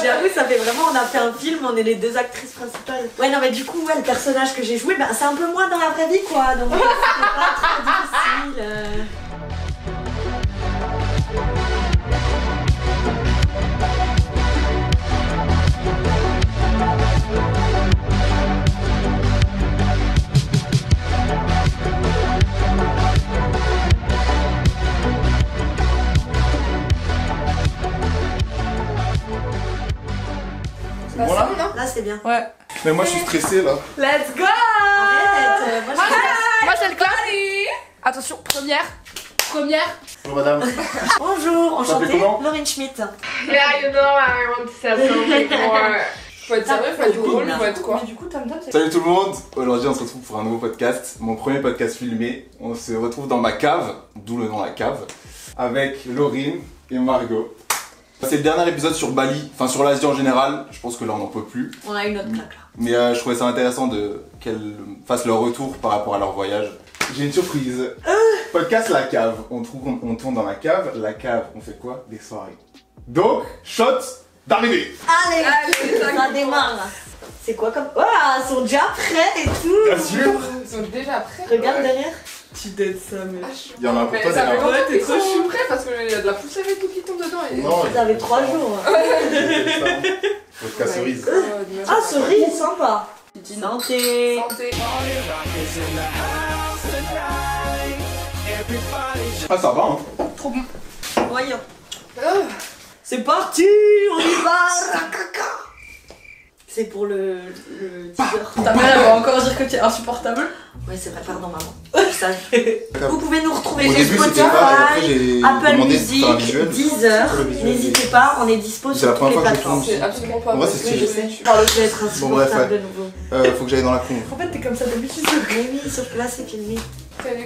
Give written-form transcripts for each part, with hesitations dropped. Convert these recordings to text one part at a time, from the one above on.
J'avoue, ça fait vraiment, on a fait un film, on est les deux actrices principales. Ouais, non, mais du coup, ouais, le personnage que j'ai joué, bah, c'est un peu moi dans la vraie vie, quoi. Donc, c'était pas trop difficile. Bon là, Là, c'est bien. Ouais. mais moi je suis stressé là. Let's go. Arrête, Moi c'est le classe. Attention, première. Bonjour madame. Bonjour, Ça s'appelle enchantée, comment Laurine Schmitt. Yeah, you know I want to say something more. Faut être sérieux, faut être drôle, faut être quoi? Mais du coup, Tom Tom, c'est. Salut tout le monde, aujourd'hui on se retrouve pour un nouveau podcast, mon premier podcast filmé. On se retrouve dans ma cave, d'où le nom la cave, avec Laurine et Margot. C'est le dernier épisode sur Bali, enfin sur l'Asie en général, je pense que là on n'en peut plus. On a une autre claque là. Mais je trouvais ça intéressant qu'elles fassent leur retour par rapport à leur voyage. J'ai une surprise. Podcast La Cave. On tourne dans la cave, on fait quoi? Des soirées. Donc, shot d'arrivée. Allez, ça démarre là. C'est quoi comme. Waouh, ils sont déjà prêts et tout. Bien sûr. Ils sont déjà prêts. Regarde Ouais. derrière. Tu dettes ça, mec. Il y en a un pour Mais toi ça fait derrière. longtemps t'es qu'ils trop sont prêts parce qu'il y a de la poussière et tout qui tombe dedans. Et... Non, Vous avez 3 jours. Vodka cerise. Ah, cerise, sympa. Santé. Santé. Ah ça va hein. Trop bon. Voyons. Ah, C'est parti, on y va. C'est pour le teaser. Ta mère elle va encore dire que tu es insupportable. Ouais, c'est vrai, pardon maman. Ça, vous pouvez nous retrouver Au sur début c'était pas, et après Spotify, j'ai Apple demandé de faire un Music, visuel. Deezer. Sur le visuel. N'hésitez pas, on est dispo C'est sur la toutes les première fois que je plateformes. filme. c'est absolument pas En vrai, vrai, c'est Je stylé. sais. Je vais être Bon, bref, insupportable ouais. de nouveau. Faut que j'aille dans la con. En fait, t'es comme ça d'habitude. Mais oui, sauf que là c'est filmé.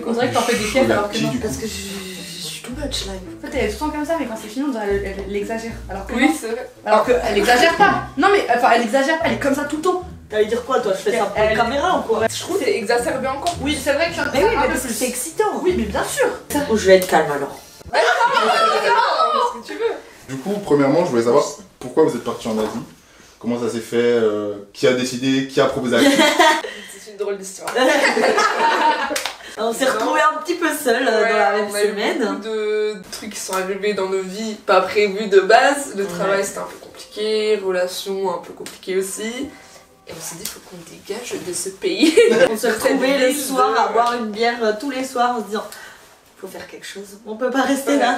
On dirait que t'en fais des pièces alors que non. Du coup. Parce que je suis too much là. En fait, elle est tout le temps comme ça, mais quand c'est fini, on dirait elle exagère. Alors que Oui, non. c'est vrai. Alors qu'elle exagère pas. Non, mais enfin, elle exagère pas, elle est comme ça tout le temps. T'allais dire quoi toi? Je fais ça pour la Elle- caméra ou quoi? Je trouve que c'est exacerbé encore. Oui, c'est vrai que Mais oui, mais parce que c'est excitant. Oui, mais bien sûr. Oh, je vais être calme alors. Ce que tu veux. Du coup, premièrement, je voulais savoir pourquoi vous êtes parti en Asie. Comment ça s'est fait, qui a décidé, qui a proposé à qui. C'est une drôle d'histoire. On s'est retrouvés un petit peu seuls dans la même on a eu semaine. beaucoup de trucs qui sont arrivés dans nos vies pas prévus de base. Le travail c'était un peu compliqué, relations un peu compliquées aussi. Et on s'est dit faut qu'on dégage de ce pays. On se retrouvait le soir à boire une bière tous les soirs en se disant faut faire quelque chose, on peut pas rester là.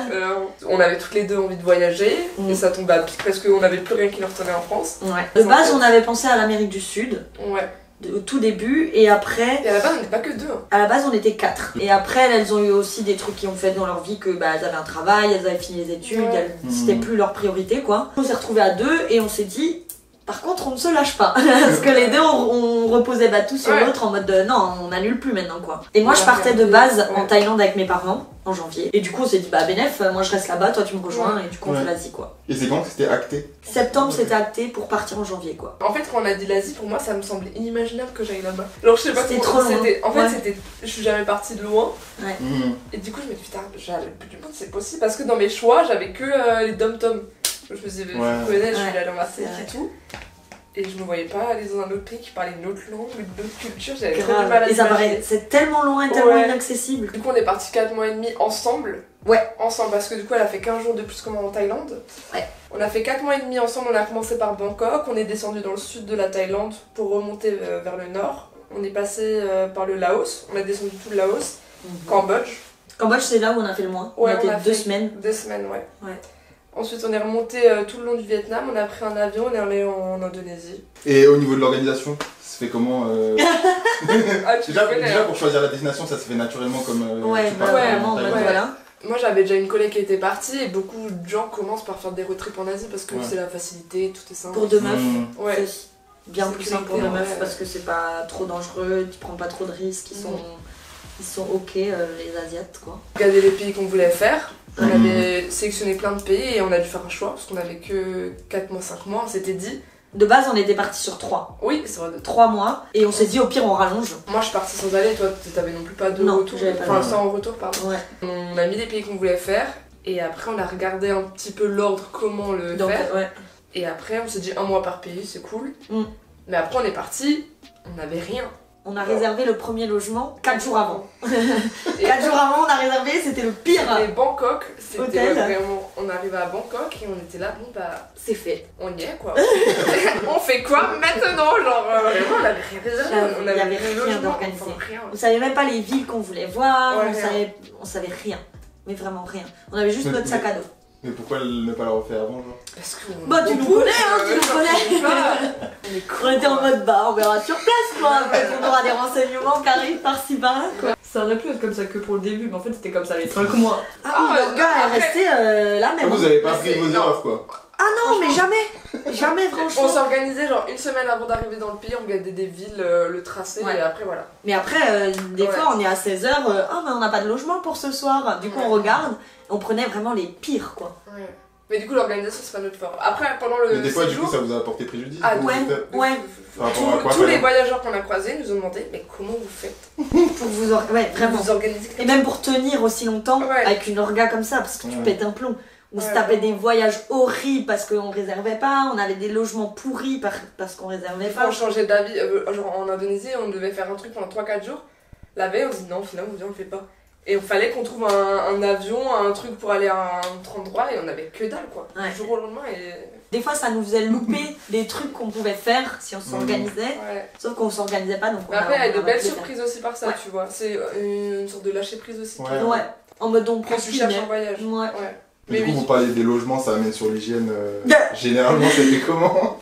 On avait toutes les deux envie de voyager et ça tombait à pic parce qu'on n'avait plus rien qui nous retenait en France. Ouais. De base on avait pensé à l'Amérique du Sud Ouais. au tout début et après Et à la base on n'était pas que deux. Hein. à la base on était 4 et après elles ont eu aussi des trucs qui ont fait dans leur vie que bah, elles avaient un travail, elles avaient fini les études, Ouais. c'était plus leur priorité quoi. On s'est retrouvés à 2 et on s'est dit par contre on ne se lâche pas parce que les deux on reposait tout sur Ouais. l'autre en mode de, non on n'annule plus maintenant quoi. Et moi je Ouais, partais de base en ouais. Thaïlande avec mes parents en janvier et du coup on s'est dit bah bénef moi je reste là-bas toi tu me rejoins et du coup on Ouais. fait l'Asie quoi. Et c'est quand que c'était acté? Septembre c'était acté pour partir en janvier quoi. En fait quand on a dit l'Asie pour moi ça me semblait inimaginable que j'aille là-bas. Genre je sais pas C'était comment trop loin. c'était. En fait Ouais. c'était. Je suis jamais partie de loin. Mmh. Et du coup, je me dis, putain, j'allais le bout du monde, c'est possible. Parce que dans mes choix, j'avais que les dom-toms. Je me disais, Ouais. je connais, je Ouais. vais aller en Marseille C'est et tout. Et je me voyais pas aller dans un autre pays qui parlait une autre langue, une autre culture. J'avais trop du Grave. mal à Et ça l'imaginer. paraît c'est tellement loin et tellement Ouais. inaccessible. Du coup, on est parti 4 mois et demi ensemble. Ouais. Ensemble, parce que du coup, elle a fait 15 jours de plus que moi en Thaïlande. Ouais. On a fait 4 mois et demi ensemble. On a commencé par Bangkok. On est descendu dans le sud de la Thaïlande pour remonter vers le nord. On est passé par le Laos. On a descendu tout le Laos. Cambodge. Cambodge c'est là où on a fait le moins. Ouais, on a on a été 2 fait- semaines. 2 semaines, ouais. Ouais. Ensuite, on est remonté tout le long du Vietnam, on a pris un avion, on est allé en Indonésie. Et au niveau de l'organisation, ça se fait comment Ah, tu déjà, connais, déjà hein. pour choisir la destination, ça se fait naturellement comme Ouais, tu bah, pars ouais, en vraiment, Thaïlande. bah, voilà. Moi, j'avais déjà une collègue qui était partie et beaucoup de gens commencent par faire des road trips en Asie parce que Ouais. c'est la facilité, tout est simple. Pour deux meufs, Mmh. Ouais. c'est bien plus simple pour deux Sécurité, meufs ouais. parce que c'est pas trop dangereux, tu prends pas trop de risques, ils sont ok les asiates quoi. Regarder les pays qu'on voulait faire. On Mhm. avait sélectionné plein de pays et on a dû faire un choix parce qu'on avait que 4 mois, 5 mois. On s'était dit, De base on était parti sur 3. oui, c'est vrai. 3 mois et on s'est dit au pire on rallonge. Moi, je suis partie sans aller, toi, t'avais non plus pas de Non, retour. j'avais pas Enfin, de- sans retour, pardon. Ouais. On a mis les pays qu'on voulait faire Et après, on a regardé un petit peu l'ordre, comment le Donc, faire. ouais. Et après, on s'est dit 1 mois par pays, c'est cool. Mm. Mais après, on est parti, on n'avait rien. On a réservé le premier logement 4 jours avant. Et 4 jours avant, on a réservé, c'était le pire. Et Bangkok, c'était Hôtel. vraiment. On arrivait à Bangkok et on était là, bon bah, C'est fait. on y est quoi. On fait quoi maintenant? Genre, vraiment, on avait rien réservé. Il On y avait avait rien logement, d'organisé. enfin, rien. On savait même pas les villes qu'on voulait voir, Ouais, on savait rien. Mais vraiment rien. On avait juste Mais- notre sac à dos. Mais pourquoi ne pas l'avoir fait avant, genre? Parce qu'on. Bah, tu nous connais, hein, tu nous connais. On est On était en mode bah, on verra sur place quoi. Peut-être qu'on aura des renseignements qui arrivent par-ci par-là quoi. Ça aurait pu être comme ça que pour le début, mais en fait c'était comme ça les 5 mois. Ah, Ah, oui, le gars est après- resté la Ah, même. vous avez pas Mais pris c'est- vos non. erreurs, quoi. Ah non, mais jamais. Jamais, On franchement. s'organisait genre 1 semaine avant d'arriver dans le pays, on regardait des villes, le tracé Ouais. et après voilà. Mais après, des Ouais. fois, on est à 16h, ah, mais on n'a pas de logement pour ce soir. Du coup, on Ouais. regarde, on prenait vraiment les pires quoi. Ouais. Mais du coup, l'organisation c'est pas notre fort. Après, pendant le Mais des fois, du séjour, coup, ça vous a apporté préjudice. Ah, vous ouais. faites- Ouais. Par rapport à quoi, tous par les exemple voyageurs qu'on a croisés nous ont demandé mais comment vous faites Pour vous ouais, vraiment. vous organisez Et même pour tenir aussi longtemps Ouais. avec une orga comme ça, parce que tu Ouais. pètes un plomb. On se Ouais, tapait vraiment. des voyages horribles parce qu'on réservait pas, on avait des logements pourris parce qu'on réservait Des fois, pas. on changeait d'avis. Genre en Indonésie, on devait faire un truc pendant 3-4 jours. La veille, on se dit non, finalement, on le fait pas. Et il fallait qu'on trouve un avion, un truc pour aller à un autre endroit, et on avait que dalle quoi. Ouais. Du jour au lendemain, et. Des fois, ça nous faisait louper des trucs qu'on pouvait faire si on s'organisait. Ouais. Sauf qu'on s'organisait pas, donc on Mais après, il y a des on belles pu les surprises aussi par ça, Ouais. tu vois. C'est une sorte de lâcher prise aussi. Ouais. faire. Ouais, en mode on prend Quand ce tu qu'il cherches y un a. voyage. Ouais. Ouais. Mais du coup, oui. vous parliez des logements, ça amène sur l'hygiène. Yeah. Généralement, c'était comment?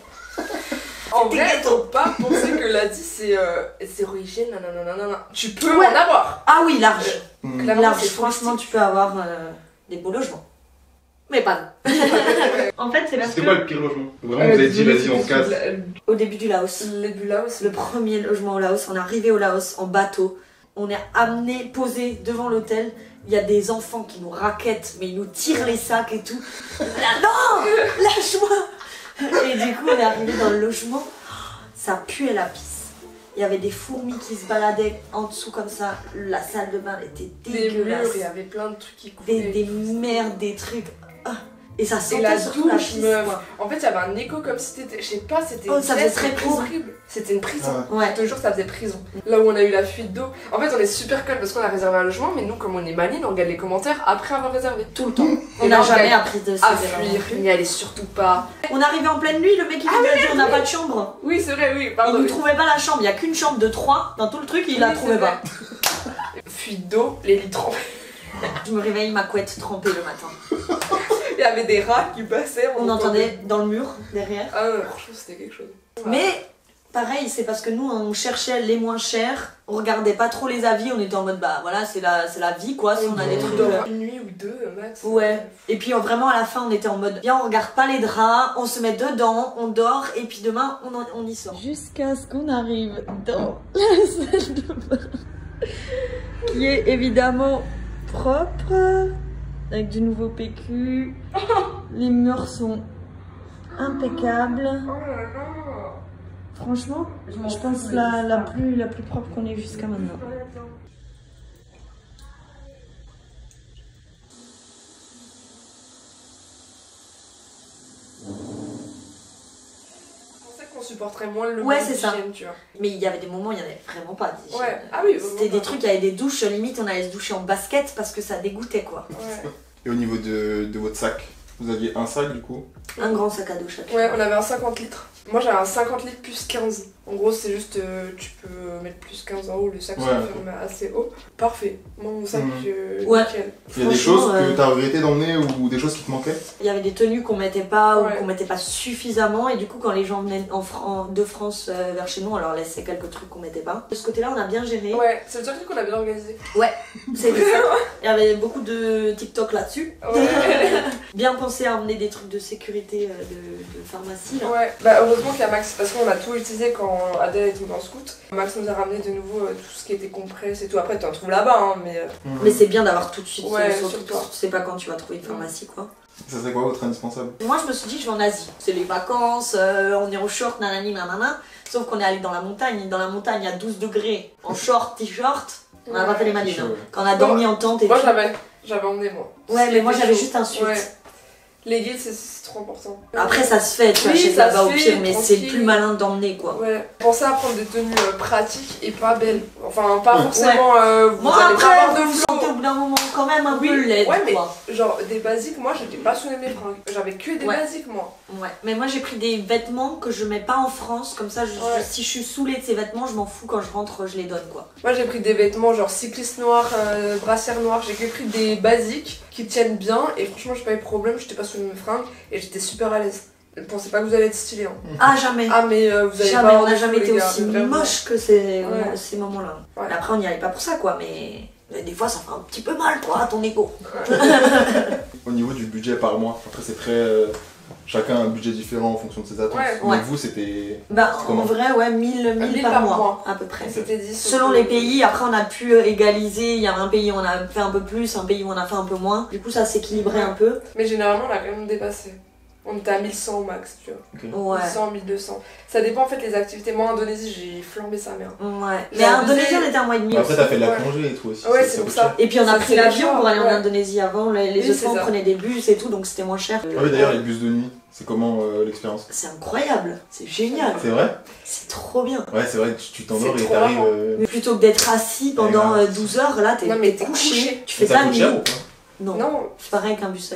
En C'était vrai, ghetto. faut pas penser que l'Asie c'est zéro hygiène, nanana. Tu peux Ouais. en avoir. Ah oui, large. Hmm. Clairement, Large, c'est franchement, touristique. tu peux avoir des beaux logements. Mais pas. En fait, c'est parce C'était que quoi le pire logement? Vraiment, vous avez dit, vas-y, on se casse. au début du Laos, Les bulles là aussi. le premier logement au Laos, on est arrivé au Laos en bateau. On est amené, posé devant l'hôtel. Il y a des enfants qui nous raquettent, mais ils nous tirent les sacs et tout. Là, non, lâche-moi. Et du coup, on est arrivé dans le logement. Ça puait la pisse. Il y avait des fourmis qui se baladaient en dessous comme ça. La salle de bain était Des dégueulasse. murs, il y avait plein de trucs qui coulaient. Des merdes, des trucs. Ah. Et ça sentait la surtout la douche, pisse, meuf. quoi. En fait, il y avait un écho comme si t'étais. Je sais pas, c'était. Oh, ça faisait pièce très prison. horrible. C'était une prison. Ah. Ouais. Je te jure, ça faisait prison. Là où on a eu la fuite d'eau. En fait, on est super connes parce qu'on a réservé un logement, mais nous, comme on est maline, on regarde les commentaires après avoir réservé. Tout le temps. On Et n'a là, jamais gagne appris de ça. à fuir, n'y allez surtout pas. On arrivait en pleine nuit, le mec il nous a dit on n'a pas de chambre. Oui, c'est vrai, oui, Il pardon. ne trouvait pas la chambre, il n'y a qu'une chambre de 3 dans tout le truc, il la Oui, trouvait c'est pas. Fuite d'eau, les lits trempés. Je me réveille, ma couette trempée le matin. Il y avait des rats qui passaient. On entendait dans le mur derrière. Ah ouais, franchement, c'était quelque chose. Mais pareil, c'est parce que nous on cherchait les moins chers, on regardait pas trop les avis, on était en mode bah voilà, c'est la vie quoi, si on a des trucs. Une nuit ou deux, max. Ouais. Et puis vraiment à la fin on était en mode bien on regarde pas les draps, on se met dedans, on dort et puis demain on y sort. Jusqu'à ce qu'on arrive dans la salle de bain qui est évidemment propre avec du nouveau PQ. Les murs sont impeccables. Oh là là. Franchement, je pense la plus propre qu'on ait eu jusqu'à maintenant. Je pensais qu'on supporterait moins le Ouais, manque c'est ça. d'hygiène, tu vois. Mais il y avait des moments, il y en avait vraiment pas d'hygiène. Ouais. Ah oui, C'était vraiment des pas. trucs, il y avait des douches, limite on allait se doucher en basket parce que ça dégoûtait quoi. Ouais. Et au niveau de votre sac, vous aviez un sac du coup? Un grand sac à dos chacun. Ouais, on avait un 50 litres. Moi j'avais un 50 litres plus 15. En gros, c'est juste, tu peux mettre plus 15 en haut, le sac se Ouais. ferme assez haut. Parfait. Moi, mon sac, Ouais. nickel. Il y a des Franchement, choses que t'as regretté d'emmener ou des choses qui te manquaient? Il y avait des tenues qu'on mettait pas Ouais. ou qu'on mettait pas suffisamment et du coup quand les gens venaient de France vers chez nous on leur laissait quelques trucs qu'on mettait pas. De ce côté là on a bien géré. Ouais, c'est le seul truc qu'on a bien organisé. C'était ça. Il y avait beaucoup de TikTok là-dessus. Ouais. Bien pensé à emmener des trucs de sécurité de pharmacie là. Ouais, bah heureusement qu'il y a Max, parce qu'on a tout utilisé quand Adèle est tombée en scout. Max nous a ramené de nouveau tout ce qui était compresse et tout. Après, t'en trouves là-bas, hein, mais. Mais c'est bien d'avoir tout de suite, Ouais, surtout surtout. parce que tu sais pas quand tu vas trouver une pharmacie quoi. Ça c'est quoi votre indispensable? Moi je me suis dit je vais en Asie, c'est les vacances, on est en short, nanani nanana. Sauf qu'on est allé dans la montagne il y a 12 degrés, en short, t-shirt, on n'a pas fait les manines. chaud, Hein. ouais. Quand on a dormi en tente et Moi, tout. J'avais emmené moi. Ouais, mais moi C'était j'avais chaud. juste un suite. Ouais. Les guides, c'est trop important. Après, ça se fait, tu Oui, achètes ça là-bas se au fait, pire, mais c'est tranquille. plus malin d'emmener quoi. Ouais. Pensez à prendre des tenues pratiques et pas belles. Enfin, pas forcément. Vous Moi allez après, pas avoir de vous flow. sentez au bout d'un moment quand même un Oui, peu laide ouais, mais quoi. genre des basiques, moi j'étais pas sous mes fringues. J'avais que des Ouais. basiques moi. Ouais, mais moi j'ai pris des vêtements que je mets pas en France, comme ça si je suis saoulée de ces vêtements, je m'en fous, quand je rentre, je les donne quoi. Moi j'ai pris des vêtements genre cycliste noir, brassière noire, j'ai que pris des basiques qui tiennent bien et franchement j'ai pas eu de problème, j'étais pas sous mes fringues et j'étais super à l'aise. Ne pensez pas que vous allez être stylé. Hein. Ah jamais. Ah mais vous allez Jamais, pas on avoir n'a de jamais flow, été les gars, aussi vraiment. moche que ces moments-là. Ouais. Mais après on n'y allait pas pour ça quoi, mais des fois ça fait un petit peu mal quoi à ton ego. Au niveau du budget par mois, après c'est très... chacun a un budget différent en fonction de ses attentes. Ouais. Mais Ouais. vous c'était... Bah en Comment vrai ouais, 1000 par mois à peu près. C'était 10. Selon les pays, après on a pu égaliser, il y a un pays où on a fait un peu plus, un pays où on a fait un peu moins. Du coup ça s'équilibrait un peu. Mais généralement on a quand même dépassé. On était à 1100 au max, tu vois. Ouais. 1100, 1200. Ça dépend en fait les activités. Moi en Indonésie j'ai flambé sa mère. Ouais. J'ai Mais à abusé. Indonésie on était un mois et demi. Après aussi. t'as fait de la Ouais. plongée et tout aussi. Ouais, c'est pour coûte ça. cher. Et puis on a Ça, pris c'est l'avion le pour aller en choix, ouais. Indonésie avant, les Oui, autres c'est fois on ça. prenait des bus et tout donc c'était moins cher. Ah oui d'ailleurs les bus de nuit, c'est comment l'expérience? C'est incroyable, c'est génial, C'est vrai? c'est trop bien. Ouais c'est vrai, tu t'endors C'est et trop t'arrives... marrant. Mais plutôt que d'être assis pendant Ouais, 12 heures, là t'es Non, mais t'es t'es couché. couché. Tu fais ça pas coûte nuit. cher ou pas? Non, Non. c'est pareil qu'un bus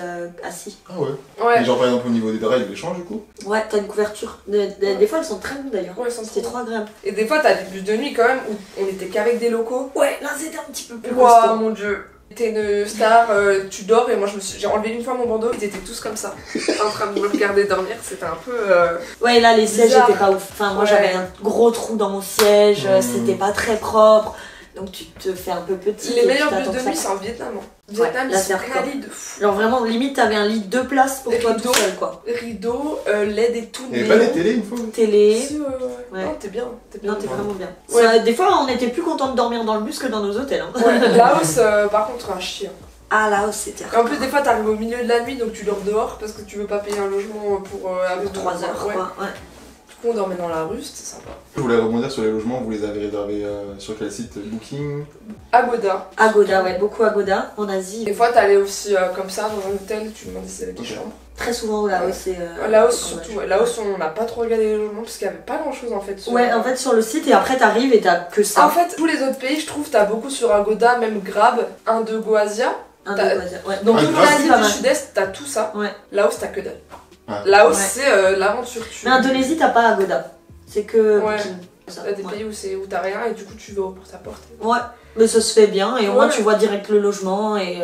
assis. Ah ouais. Ouais. Et genre par exemple au niveau des draps, ils les changent du coup? Ouais, t'as une couverture. Des fois elles sont très bonnes d'ailleurs. Ouais, ils sont C'était trop trop agréable. Et des fois, t'as des bus de nuit quand même où on était qu'avec des locaux. Ouais, là c'était un petit peu plus Waouh, costaud. mon dieu. T'es une star, tu dors et moi j'ai enlevé une fois mon bandeau, ils étaient tous comme ça, en train de me regarder dormir, c'était un peu. Ouais, là les sièges Bizarre. étaient pas ouf. Enfin, moi Ouais. j'avais un gros trou dans mon siège, Mmh. c'était pas très propre. Donc tu te fais un peu petit. Les et meilleurs tu bus t'attends de que ça nuit, c'est en Vietnam. Hein. Vietnam, là, ils c'est sont hardcore. quali de fou. Genre vraiment, limite t'avais un lit 2 places pour toi Rideau. tout seul quoi. Rideau, LED et tout. Il y avait pas néon. des télés une fois? Télé. Si, ouais. Ouais. Non, t'es bien. Non, t'es vraiment bien. Ouais. Ça, des fois on était plus content de dormir dans le bus que dans nos hôtels. Hein. Ouais, Laos, par contre, un chien. Ah là c'était Et en plus, des fois, t'arrives au milieu de la nuit, donc tu dors dehors parce que tu veux pas payer un logement pour avec 3 heures Ouais. quoi. Ouais. Du coup, on dormait dans la rue, c'était sympa. Je voulais rebondir sur les logements, vous les avez réservés sur quel site? Booking? Agoda. Agoda, ouais, beaucoup Agoda en Asie. Des fois, t'allais aussi comme ça dans un hôtel, tu demandais s'il y avait des Ok. chambres. Très souvent au Laos c'est. Laos surtout, ouais. Laos on n'a pas trop regardé les logements parce qu'il n'y avait pas grand chose en fait. Sur... Ouais, en fait sur le site et après t'arrives et t'as que ça. En fait, tous les autres pays, je trouve, t'as beaucoup sur Agoda, même Grab, Indogo-Asia. Un t'as- de ouais. Donc Ah, toute Grab, l'Asie L'Asie pas du mal. Sud-Est, t'as tout ça. Ouais. Laos, t'as que dalle. Ouais. Laos, Ouais. c'est l'aventure. Mais Indonésie t'as pas Agoda. C'est que Ouais. Booking. Ça, T'as des ouais. pays où t'as rien et du coup, tu vas au porte-à-porte. Ouais, mais ça se fait bien et au moins Ouais. tu vois direct le logement et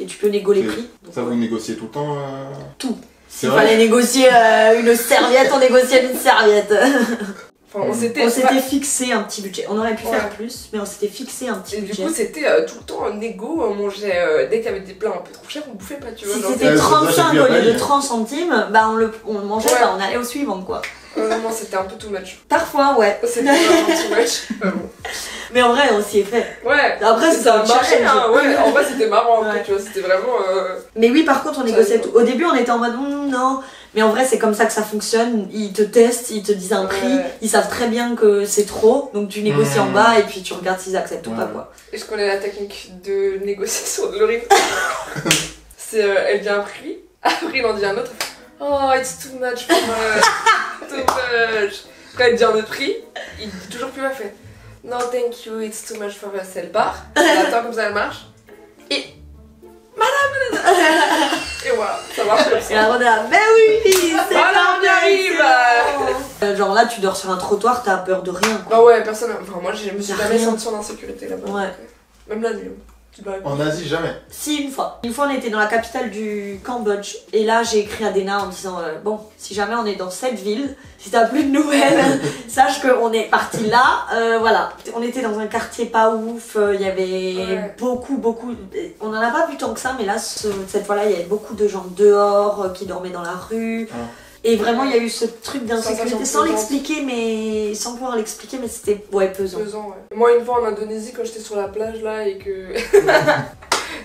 tu peux négocier les Ok. prix. Donc, Ça vous négociez tout le temps Tout. C'est S'il vrai? fallait négocier une serviette, on négociait une serviette. Enfin, on s'était. On s'était fixé un petit budget. On aurait pu Ouais. faire plus, mais on s'était fixé un petit Et du budget. coup, c'était tout le temps un égo. On mangeait. Dès qu'il y avait des plats un peu trop chers, on bouffait pas, tu vois. Si genre, c'était Ouais, 35 j'ai vu au à lieu de Bali. 30 centimes, bah on le mangeait Ouais. pas, on allait au suivant quoi. non, c'était un peu too much. Parfois, ouais. C'était vraiment too much. Bon. Mais en vrai, on s'y est fait. Ouais. Après, c'était ça un a marché, challenge. hein. Ouais, en vrai, c'était marrant, Ouais. tu vois. C'était vraiment. Mais oui, par contre, on Ça négociait dépend. tout. Au début, on était en mode non. Mais en vrai, c'est comme ça que ça fonctionne. Ils te testent, ils te disent un prix. Ouais. Ils savent très bien que c'est trop. Donc tu négocies en bas et puis tu regardes s'ils acceptent ou Ouais. pas quoi. Et je connais la technique de négociation de Laurine. C'est elle dit un prix, après il en dit un autre. Oh, it's too much for us. Too much. Après elle dit un autre prix, il dit toujours plus bas, fait no thank you, it's too much for us. Elle part, elle attend comme ça, elle marche. Et madame. Et voilà, ça marche comme Et ça. là, on est là, mais oui, c'est Voilà, pas on y arrive. excellent. Genre là, tu dors sur un trottoir, t'as peur de rien quoi. Bah ouais, personne. Enfin, moi je me suis Y a jamais rien. sentie en insécurité là-bas. Ouais. Même la nuit. Tu dois En Asie, jamais. Si, une fois. Une fois, on était dans la capitale du Cambodge. Et là, j'ai écrit à Dena en disant bon, si jamais on est dans cette ville, si t'as plus de nouvelles, sache qu'on est parti là. Voilà. On était dans un quartier pas ouf. Il y avait Ouais. beaucoup. On en a pas vu tant que ça, mais là, cette fois-là, il y avait beaucoup de gens dehors qui dormaient dans la rue. Ah. Et vraiment, il y a eu ce truc d'insécurité Sensation sans pesante. l'expliquer, mais sans pouvoir l'expliquer, mais c'était pesant. Pesant, ouais. Moi, une fois en Indonésie, quand j'étais sur la plage là et que.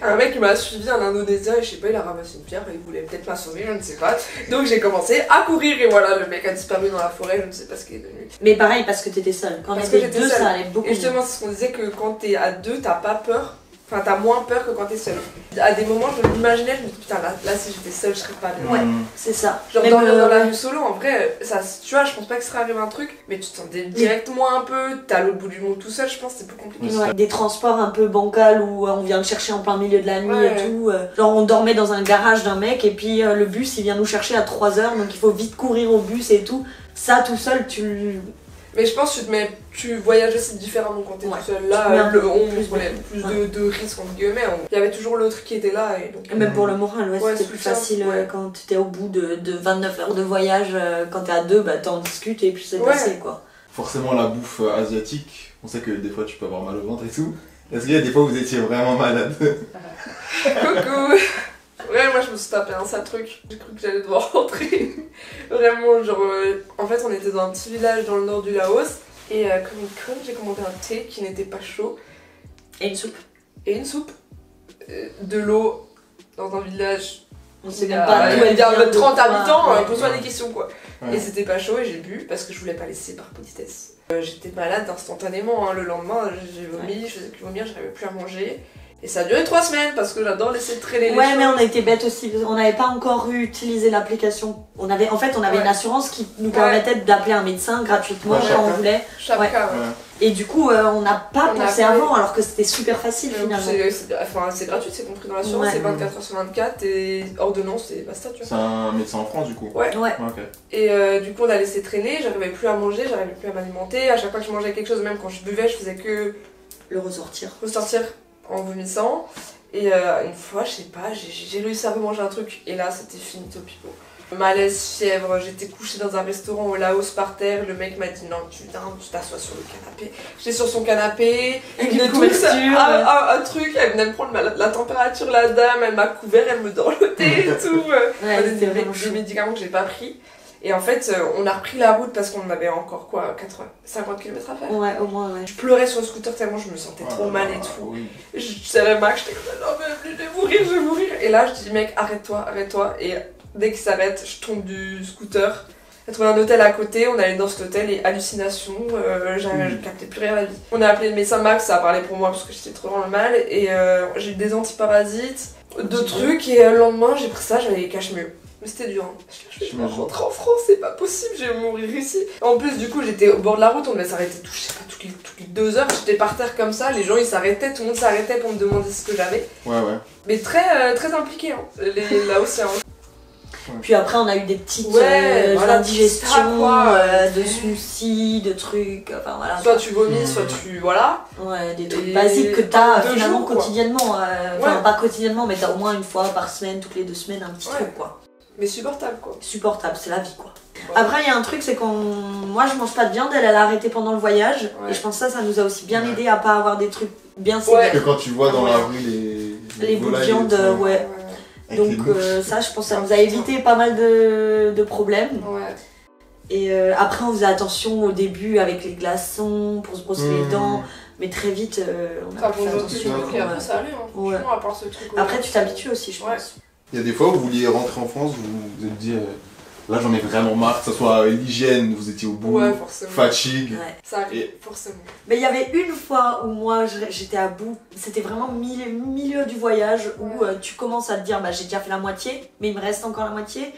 Un mec il m'a suivi, un Indonésien, et je sais pas, il a ramassé une pierre, il voulait peut-être m'assommer, je ne sais pas. Donc j'ai commencé à courir et voilà, le mec a disparu dans la forêt, je ne sais pas ce qu'il est devenu. Mais pareil, parce que t'étais seule. Quand on Parce que était j'étais deux, seule. ça allait beaucoup Et justement, c'est ce qu'on disait que quand t'es à deux, t'as pas peur. Enfin, t'as moins peur que quand t'es seule. À des moments, je m'imaginais, je me dis putain, là si j'étais seule, je serais pas bien. Ouais, c'est ça. Genre Même dormir dans la rue solo, en vrai, ça, tu vois, je pense pas que ça serait arrivé un truc, mais tu te sens directement un peu, t'es à l'autre bout du monde tout seul, je pense que c'est plus compliqué. Ouais, des transports un peu bancals où on vient te chercher en plein milieu de la nuit Ouais. et tout. Genre on dormait dans un garage d'un mec et puis le bus il vient nous chercher à 3h donc il faut vite courir au bus et tout. Ça tout seul tu... Mais je pense que tu voyages aussi différemment quand t'es Ouais. tout seul. Tu Là, mets un peu on plus prenait plus de risques entre guillemets. Il y avait toujours l'autre qui était là et donc. Même pour le moral, ouais, Ouais, c'était c'est plus ça, facile ouais. quand t'es au bout de 29 heures de voyage. Quand t'es à deux, bah t'en discutes et puis c'est Ouais. passé quoi. Forcément, la bouffe asiatique, on sait que des fois tu peux avoir mal au ventre et tout. Est-ce qu'il y a des fois où vous étiez vraiment malade? Coucou. Ouais, moi je me suis tapé un sale truc. J'ai cru que j'allais devoir rentrer. Vraiment, genre. En fait, on était dans un petit village dans le nord du Laos. Et comme une conne, j'ai commandé un thé qui n'était pas chaud. Et une soupe. Et une soupe. De l'eau dans un village. On sait Il y même a, pas d'où elle vient, 30 de quoi. habitants, Ouais. pose-toi des questions quoi. Ouais. Et c'était pas chaud et j'ai bu parce que je voulais pas laisser par politesse. J'étais malade instantanément, hein. Le lendemain j'ai vomi, je faisais que vomir, j'arrivais plus à manger. Et ça a duré 3 semaines parce que j'adore laisser traîner les Ouais, choses. mais on a été bêtes aussi. On n'avait pas encore utilisé l'application. On avait Ouais. une assurance qui nous Ouais. permettait d'appeler un médecin gratuitement Ouais, quand on chacun. voulait. Chaque Ouais. cas, ouais. Ouais. Et du coup, on n'a pas On a pensé fait- avant alors que c'était super facile Mais en plus, finalement. c'est gratuit, c'est compris dans l'assurance, Ouais. c'est 24h sur 24 et ordonnance et basta, tu vois. C'est un médecin en France du coup? Ouais. Ouais. Ok. Et du coup, on a laissé traîner, j'arrivais plus à manger, j'arrivais plus à m'alimenter. À chaque fois que je mangeais quelque chose, même quand je buvais, je faisais que Le ressortir. ressortir en vomissant. Et une fois, je sais pas, j'ai réussi à remanger un truc et là c'était finito pipo. Malaise, fièvre, j'étais couchée dans un restaurant au Laos par terre, le mec m'a dit non, tu t'assois sur le canapé. J'étais sur son canapé, Avec il une me touche couverture. un truc, elle venait me prendre la température, la dame, elle m'a couvert, elle me dorlotait et tout. Ouais, Des c'était vraiment chaud. médicaments que j'ai pas pris. Et en fait, on a repris la route parce qu'on avait encore quoi, 50 km à faire. Ouais, au moins, ouais. Je pleurais sur le scooter tellement je me sentais trop mal et tout. Oui. Je savais pas que j'étais comme ça, non mais je vais mourir. Et là, je dis mec, arrête-toi. Et dès qu'il s'arrête, je tombe du scooter. J'ai trouvé un hôtel à côté, on allait dans cet hôtel et hallucination, je captais plus rien à la vie. On a appelé le médecin Max, ça a parlé pour moi parce que j'étais trop dans le mal. Et j'ai eu des antiparasites, deux trucs et le lendemain j'ai pris ça, j'avais les cache-mieux. Mais c'était dur. Hein. Je vais rentrer en France, c'est pas possible, je vais mourir ici. En plus, du coup, j'étais au bord de la route, on devait s'arrêter je sais pas, toutes les 2 heures. J'étais par terre comme ça, les gens ils s'arrêtaient, tout le monde s'arrêtait pour me demander ce que j'avais. Ouais, ouais. Mais très impliqués, hein, les Laotiens. Puis après, on a eu des petites Ouais, voilà, indigestions, ça, quoi. de smoothies, de trucs, enfin voilà. Soit tu vomis, soit tu. Voilà. Ouais, des trucs Et basiques que t'as 2 finalement jours, quoi. quotidiennement. Enfin, Ouais. pas quotidiennement, mais t'as au moins une fois par semaine, toutes les 2 semaines, un petit Ouais. truc quoi. Mais supportable, quoi. Supportable, c'est la vie quoi. Ouais. Après, il y a un truc, c'est qu'on. Moi, je mange pas de viande, elle a arrêté pendant le voyage. Ouais. Et je pense que ça nous a aussi bien Ouais. aidé à pas avoir des trucs bien Ouais. sévères. Parce que quand tu vois dans la Ouais. rue Les bouts de volailles viande, et tout, ouais. avec les Donc, mouches. ça, je pense que ça nous a évité pas mal de problèmes. Ouais. Et après, on faisait attention au début avec les glaçons pour se brosser les dents. Mais très vite, on a Enfin, pu pour faire nous, attention. et après ça allait, hein. Ouais. Franchement, à part ce truc. Après, tu t'habitues aussi, je Ouais. pense. Il y a des fois où vous vouliez rentrer en France, vous vous êtes dit là j'en ai vraiment marre, que ce soit l'hygiène, vous étiez au bout, Ouais, forcément. fatigue. Ouais. Ça arrive, Et- forcément. Mais il y avait une fois où moi j'étais à bout, c'était vraiment milieu du voyage où Ouais. tu commences à te dire bah j'ai déjà fait la moitié, mais il me reste encore la moitié.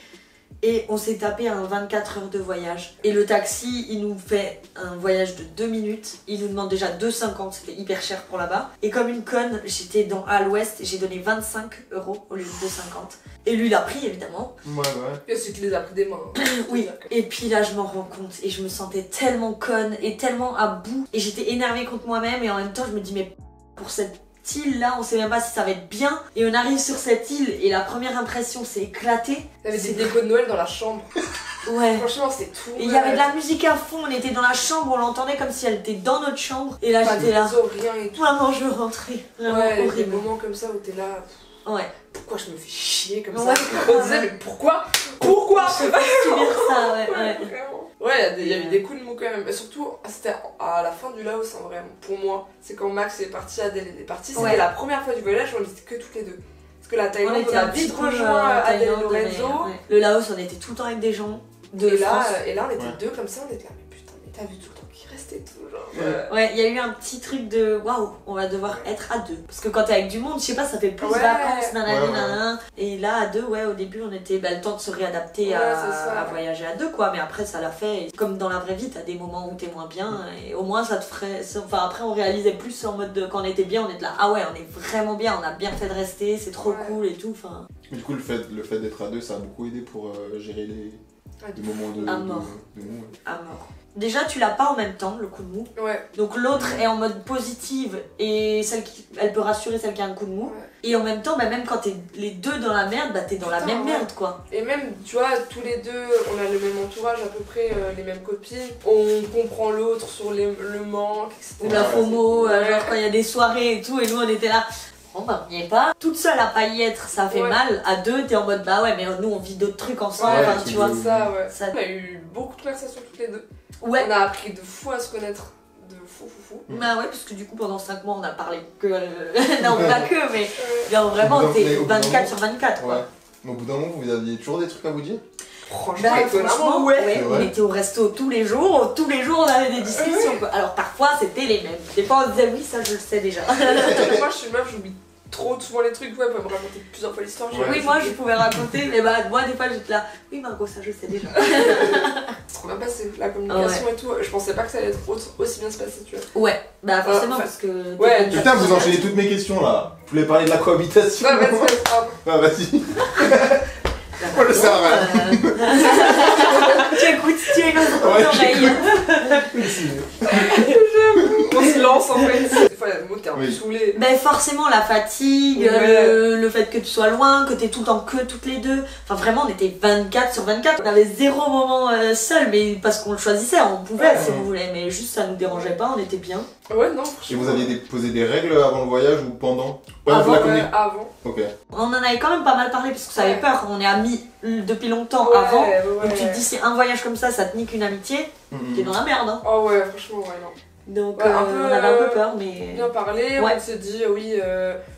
Et on s'est tapé un 24 heures de voyage. Et le taxi, il nous fait un voyage de 2 minutes. Il nous demande déjà 2,50, c'était hyper cher pour là-bas. Et comme une conne, j'étais à l'ouest, j'ai donné 25 € au lieu de 2,50. Et lui, il a pris évidemment. Ouais, ouais. Et c'est que les a pris des mains. Hein. Oui, et puis là je m'en rends compte et je me sentais tellement conne et tellement à bout et j'étais énervée contre moi-même et en même temps je me dis mais pour cette île là on sait même pas si ça va être bien et on arrive sur cette île et la première impression c'est éclaté. Il y avait des décos de Noël dans la chambre. Ouais. Franchement, c'était tout. Et il y avait de la musique à fond, on était dans la chambre, on l'entendait comme si elle était dans notre chambre et là Pas j'étais là. de rien et tout. Vraiment je veux rentrer. Vraiment Ouais, des horrible. moments comme ça où t'es là. Ouais. Pourquoi je me fais chier comme Ouais, ça? On disait, mais pourquoi? Pourquoi? Je sais pas subir ça, ouais. Ouais, vraiment. Ouais, il y a eu des coups de mou quand même. Et surtout, c'était à la fin du Laos, en vrai, pour moi. C'est quand Max est parti, Adèle est partie. C'était Ouais. la première fois du voyage où on était que toutes les deux. Parce que la On Thaïlande, était on a un petit vite peu rejoint en Adèle et Thaïlande, Lorenzo. mais, ouais. Le Laos on était tout le temps avec des gens de Et là, France. on était Ouais. deux comme ça, on était là, mais putain, mais t'as vu tout le temps qui reste podcast et tout, genre. Ouais, il y a eu un petit truc de waouh, on va devoir être à 2. Parce que quand t'es avec du monde, je sais pas, ça fait plus Ouais. vacances, nanana, Ouais. nanana. Et là, à 2, ouais, au début, on était le temps de se réadapter Ouais, c'est ça. à voyager à 2, quoi. Mais après, ça l'a fait. Et comme dans la vraie vie, t'as des moments où t'es moins bien. Et au moins, ça te ferait. Enfin, après, on réalisait plus en mode quand on était bien, on était là, ah ouais, on est vraiment bien, on a bien fait de rester, c'est trop Ouais. cool et tout. Enfin, Mais du coup, le fait d'être à deux, ça a beaucoup aidé pour gérer les moments de À mort. de mou, ouais. à mort. Déjà, tu l'as pas en même temps, le coup de mou. Ouais. Donc l'autre est en mode positive et elle peut rassurer celle qui a un coup de mou. Ouais. Et en même temps, bah, même quand t'es les deux dans la merde, bah t'es dans la Putain, même ouais. merde quoi. Et même, tu vois, tous les deux, on a le même entourage, à peu près les mêmes copines. On comprend l'autre sur le manque, etc. Ou la FOMO, Ouais. genre quand il y a des soirées et tout, et nous on était là. Bon bah on n'y est pas. Toute seule à pas y être, ça fait Ouais. mal. À 2, t'es en mode bah ouais, mais nous on vit d'autres trucs ensemble, Ouais, enfin, tu vois. C'est ça, ouais. Ça- On a eu beaucoup de conversations toutes les deux. Ouais. On a appris de fou à se connaître. De fou. Bah ouais, parce que du coup pendant 5 mois on a parlé que. Non, pas que, mais genre Mais vraiment au bout t'es d'un 24 moment- sur 24 quoi. Ouais. Mais au bout d'un moment, vous aviez toujours des trucs à vous dire? Franchement, Bah, étonnamment, franchement, ouais. ouais, C'est on vrai. était au resto tous les jours on avait des discussions quoi. Alors parfois c'était les mêmes. Des fois on disait oui, ça je le sais déjà. Moi, je suis une meuf, j'oublie trop souvent les trucs. Ouais, elle peut me raconter plusieurs fois l'histoire. Ouais. Oui, moi je pouvais raconter, mais bah moi des fois j'étais là, oui Margot, ça je sais déjà. C'est trop bien passé, la communication et tout. Je pensais pas que ça allait être aussi bien se passer, tu vois. Ouais, bah forcément Enfin, parce que. ouais, t'es Putain, vous 24/24. enchaînez toutes mes questions là. Vous voulez parler de la cohabitation? Ouais, vas-y, pardon. Ah, vas-y. D'accord. Oh, le Sahara. Tu écoutes, tu es dans Ouais, ton oreille. On se lance en fait. Des fois, le mot, t'es un peu Oui. saoulé. Ben forcément la fatigue, Ouais. le fait que tu sois loin, que t'es tout le temps que toutes les deux. Enfin vraiment on était 24 sur 24. On avait 0 moment seul, mais parce qu'on le choisissait, on pouvait Ouais. si on voulait, mais juste ça nous dérangeait pas, on était bien. Ouais, non, Et franchement. vous aviez posé des règles avant le voyage ou pendant? Ouais, Avant, vous la Ouais, connaissez. avant. Ok. On en avait quand même pas mal parlé parce que ça avait Ouais. peur, on est amis depuis longtemps Ouais, avant. ouais. Donc tu te dis si un voyage comme ça te nique une amitié, t'es dans la merde hein. Oh ouais, franchement, ouais, non. Donc Ouais, un peu, on avait un peu peur mais... Bien parler, Ouais. on se dit oui,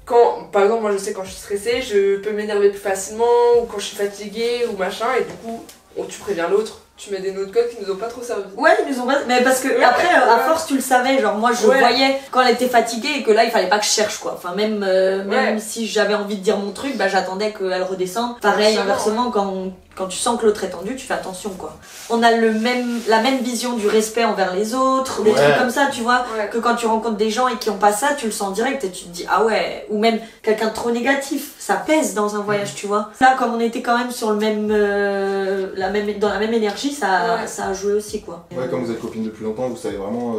quand, par exemple, moi je sais quand je suis stressée, je peux m'énerver plus facilement, ou quand je suis fatiguée, ou machin, et du coup, tu préviens l'autre, tu mets des notes de code qui nous ont pas trop servi. Ouais, ils nous ont pas... Mais parce que Ouais, après, à ouais. force, tu le savais. Genre, moi, je Ouais. voyais quand elle était fatiguée et que là, il fallait pas que je cherche, quoi. Enfin, même Ouais. si j'avais envie de dire mon truc, bah, j'attendais qu'elle redescende. Pareil, Forcément. inversement, quand tu sens que l'autre est tendu, tu fais attention, quoi. On a la même vision du respect envers les autres, des Ouais. trucs comme ça, tu vois. Ouais. Que quand tu rencontres des gens et qui ont pas ça, tu le sens direct et tu te dis, ah ouais. Ou même quelqu'un de trop négatif, ça pèse dans un voyage, tu vois. Là, comme on était quand même sur le même, dans la même énergie, Ouais. ça a joué aussi, quoi. Ouais, comme vous êtes copines depuis longtemps, vous savez vraiment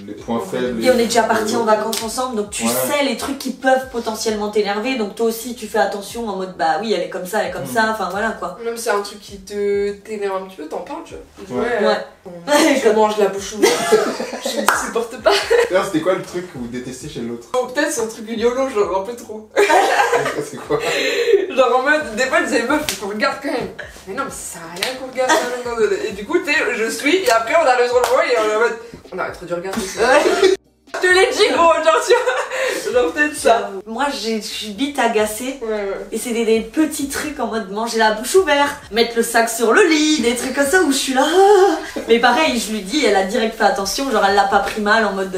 les points faibles. Et on est déjà partis en vacances ensemble, donc tu Ouais. sais les trucs qui peuvent potentiellement t'énerver, donc toi aussi tu fais attention en mode bah oui elle est comme ça, ça, enfin voilà quoi. Même si c'est un truc qui t'énerve un petit peu, t'en parles, tu vois. Tu dis, Ouais. Ouais. je mange la bouche ouverte, je ne supporte pas. D'ailleurs, c'était quoi le truc que vous détestez chez l'autre? Bon, peut-être c'est un truc YOLO, genre un peu trop. C'est quoi? Genre en mode, des fois je disais meuf, faut qu'on regarde quand même. Mais non, mais ça sert à rien qu'on regarde. Non. Et du coup, je suis, et après on arrive sur le point et on est en mode, on arrête trop de regarder. Je te l'ai dit gros, genre tu vois. Genre peut-être ça. Moi je suis vite agacée. Ouais. Et c'est des petits trucs en mode manger la bouche ouverte, mettre le sac sur le lit, des trucs comme ça où je suis là. Ah. Mais pareil, je lui dis, elle a direct fait attention, genre elle l'a pas pris mal en mode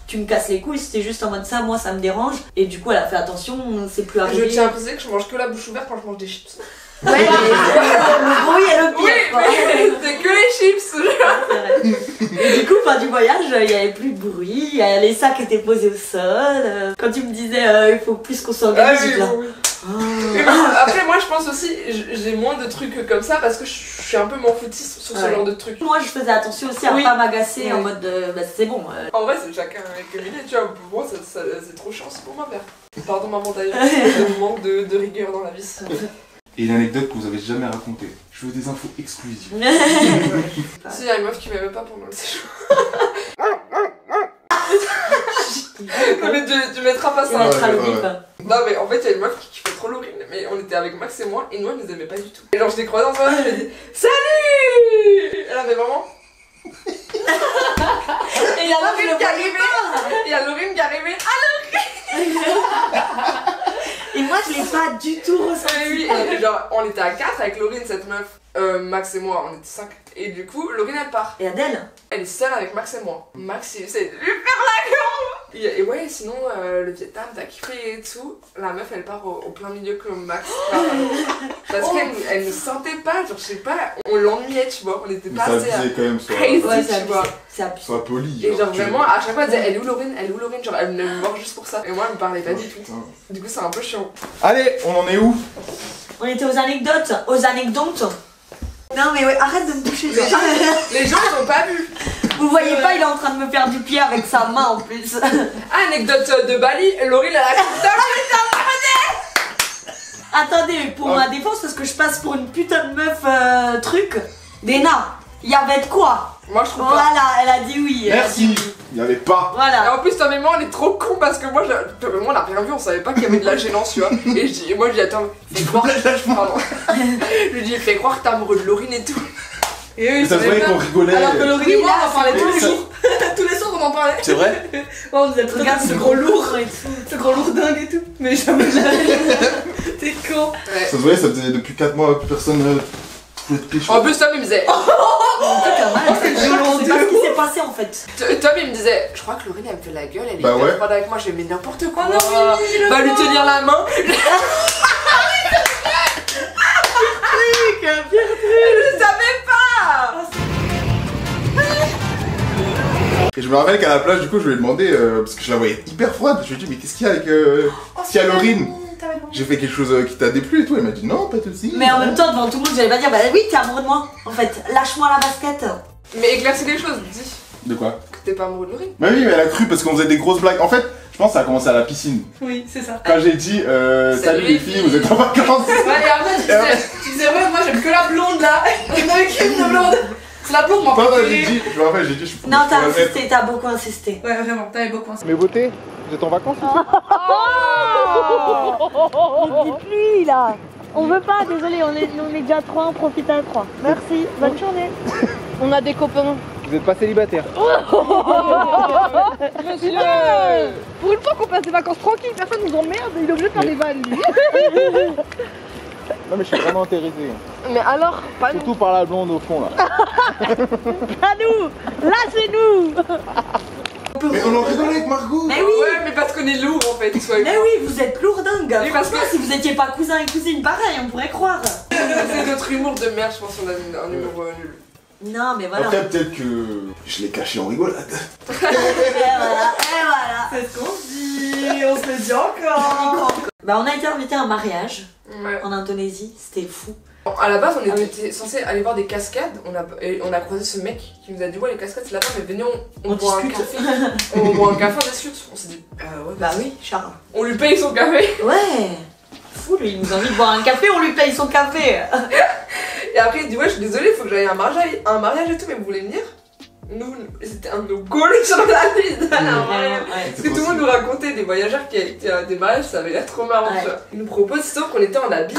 tu me casses les couilles, c'était juste en mode ça, moi ça me dérange. Et du coup elle a fait attention, c'est plus Je arrivé. tiens à préciser que je mange que la bouche ouverte quand je mange des chips. Ouais, mais le bruit est le pire Oui, quoi. mais c'est que les chips. Et du coup, fin du voyage, il y avait plus de bruit, les sacs étaient posés au sol. Quand tu me disais il faut plus qu'on s'organise, j'étais là. Oui. Oh. Mais bon, après, moi je pense aussi, j'ai moins de trucs comme ça parce que je suis un peu m'en foutiste sur ce Ouais. genre de trucs. Moi, je faisais attention aussi à Oui. pas m'agacer en Oui. mode bah c'est bon. En vrai, c'est chacun comme il est, tu vois. Pour moi, c'est trop chiant, c'est pour ma mère. Pardon, maman d'ailleurs, le manque de rigueur dans la vie. Et une anecdote que vous avez jamais racontée. Je veux des infos exclusives. Si, il y a une meuf qui m'aimait pas pendant le séjour. Non, mais tu mettras pas Ça ça. va être à le Ouais, bip. Non, mais en fait, il y a une meuf qui fait trop l'orine, mais on était avec Max et moi, et nous, elle nous aimait pas du tout. Et genre, je l'ai croisée en soirée, je lui ai dit salut. Elle avait vraiment. Et il y a Laurine qui arrivait. Il y a Laurine qui arrivait. Et moi, je l'ai pas du tout ressenti. Oui, genre, on était à 4 avec Laurine, cette meuf. Max et moi, on était 5. Et du coup, Laurine, elle part. Et Adèle? Elle est seule avec Max et moi. Max, il essaie de lui faire la gueule. Et ouais, sinon, le Vietnam, t'as kiffé et tout. La meuf, elle part au plein milieu que Max. Parce qu'elle ne sentait pas, genre, je sais pas, on l'ennuyait, tu vois. On était pas assez quand même, crazy, Ouais, tu vois. C'est abusé. Sois poli. Et genre, vraiment, à chaque fois, elle disait, elle est où Laurine? Elle est où Laurine? Genre, elle venait me voir juste pour ça. Et moi, elle me parlait pas du tout. Du coup, c'est un peu chiant. Allez, on en est où? On était aux anecdotes. Non mais ouais, arrête de me toucher. Les gens, ils ont pas vu. Vous voyez pas, il est en train de me faire du pied avec sa main en plus. Anecdote de Bali, Laurine, elle a Attendez, pour ma défense, parce que je passe pour une putain de meuf truc. Dena, il y avait de quoi? Moi, je trouve pas. Voilà, elle a dit oui. Merci. Il n'y avait pas. Et Voilà. en plus, ta maman, elle est trop con parce que moi, on a rien vu, on savait pas qu'il y avait de la gênance, tu vois. Et moi, je dis, attends, fais croire. Pardon. Je lui dis, fais croire que t'es amoureux de Laurine et tout. Et eux, ils Ça se savaient voyait pas. qu'on rigolait. Alors que Laurine et moi, on en parlait tous les ça- jours. Tous les soirs, on en parlait. C'est vrai? Oh, vous êtes regarde ce gros lourd et tout. Ce gros lourd dingue et tout. Mais jamais. T'es con. Ouais. Ça se voyait, ça faisait depuis 4 mois, plus personne pouvait te pécho. En plus, Tom, il me disait. C'est pas ce qui s'est passé en fait. Tom, il me disait, je crois que Laurine, elle me fait la gueule, elle est Bah hyper ouais. froide avec moi. Je lui ai mis n'importe quoi. Oh non, Mimi, Va lui tenir la main. Je savais pas. Et je me rappelle qu'à la plage, du coup, je lui ai demandé, parce que je la voyais hyper froide, je lui ai dit, mais qu'est-ce qu'il y a avec s'il y a Laurine? J'ai fait quelque chose qui t'a déplu et tout, elle m'a dit non, pas de soucis. Mais en même temps, devant tout le monde, j'allais pas dire, bah oui, t'es amoureux de moi. En fait, lâche-moi la basket. Mais éclaircis les choses, dis De quoi? que t'es pas amoureux de Laurine. Bah oui, mais elle a cru parce qu'on faisait des grosses blagues. En fait, je pense que ça a commencé à la piscine. Oui, c'est ça. Quand j'ai dit, salut les filles, vous êtes en vacances. Ouais, et après, tu disais, ouais, moi j'aime que la blonde là. Il y en a qu'une blonde. C'est la blonde, moi. Pas mal, préférée. je me rappelle, j'ai dit, je suis Non, t'as insisté, t'as beaucoup insisté. Ouais, vraiment, t'avais beaucoup insisté. Mes beautés, vous êtes en vacances? Dites-lui là. On veut pas, désolé, on est déjà 3, on profite à 3. Merci, bonne journée. On a des copains. Vous êtes pas célibataire? Monsieur, pour une fois qu'on passe des vacances tranquilles, personne nous emmerde, il est obligé de faire des vannes lui. Non mais je suis vraiment intéressé. Mais alors, pas nous. Surtout par la blonde au fond là. Pas nous. Là c'est nous. Mais on en rigole avec Margot. Mais oui. Ouais, mais parce qu'on est lourd en fait, soit. Mais oui, vous êtes lourdingue. Oui, parce Franchement, si vous étiez pas cousin et cousine, pareil, on pourrait croire. C'est notre humour de merde, je pense qu'on a un humour nul. Non, mais voilà. Après, peut-être que je l'ai caché en rigolade. Et voilà. C'est ce qu'on se dit, on se le dit encore. Bah, on a été invité à un mariage Ouais. en Indonésie, c'était fou. À la base, on était censé aller voir des cascades. On a croisé ce mec qui nous a dit ouais, les cascades c'est là-bas, mais venez, on boit un discute. café. On boit un café, on discute. On s'est dit ouais, Bah oui, Charles. on lui paye son café. Ouais. Fou, lui, il nous invite boire un café, on lui paye son café. Et après, il dit ouais, je suis désolée, faut que j'aille à un mariage et tout, mais vous voulez venir? Nous, c'était un de nos goals sur la liste. Parce que tout le monde nous racontait des voyageurs qui étaient à des mariages, ça avait l'air trop marrant. Ouais. Tu vois. Ils nous proposent, sauf qu'on était en habit,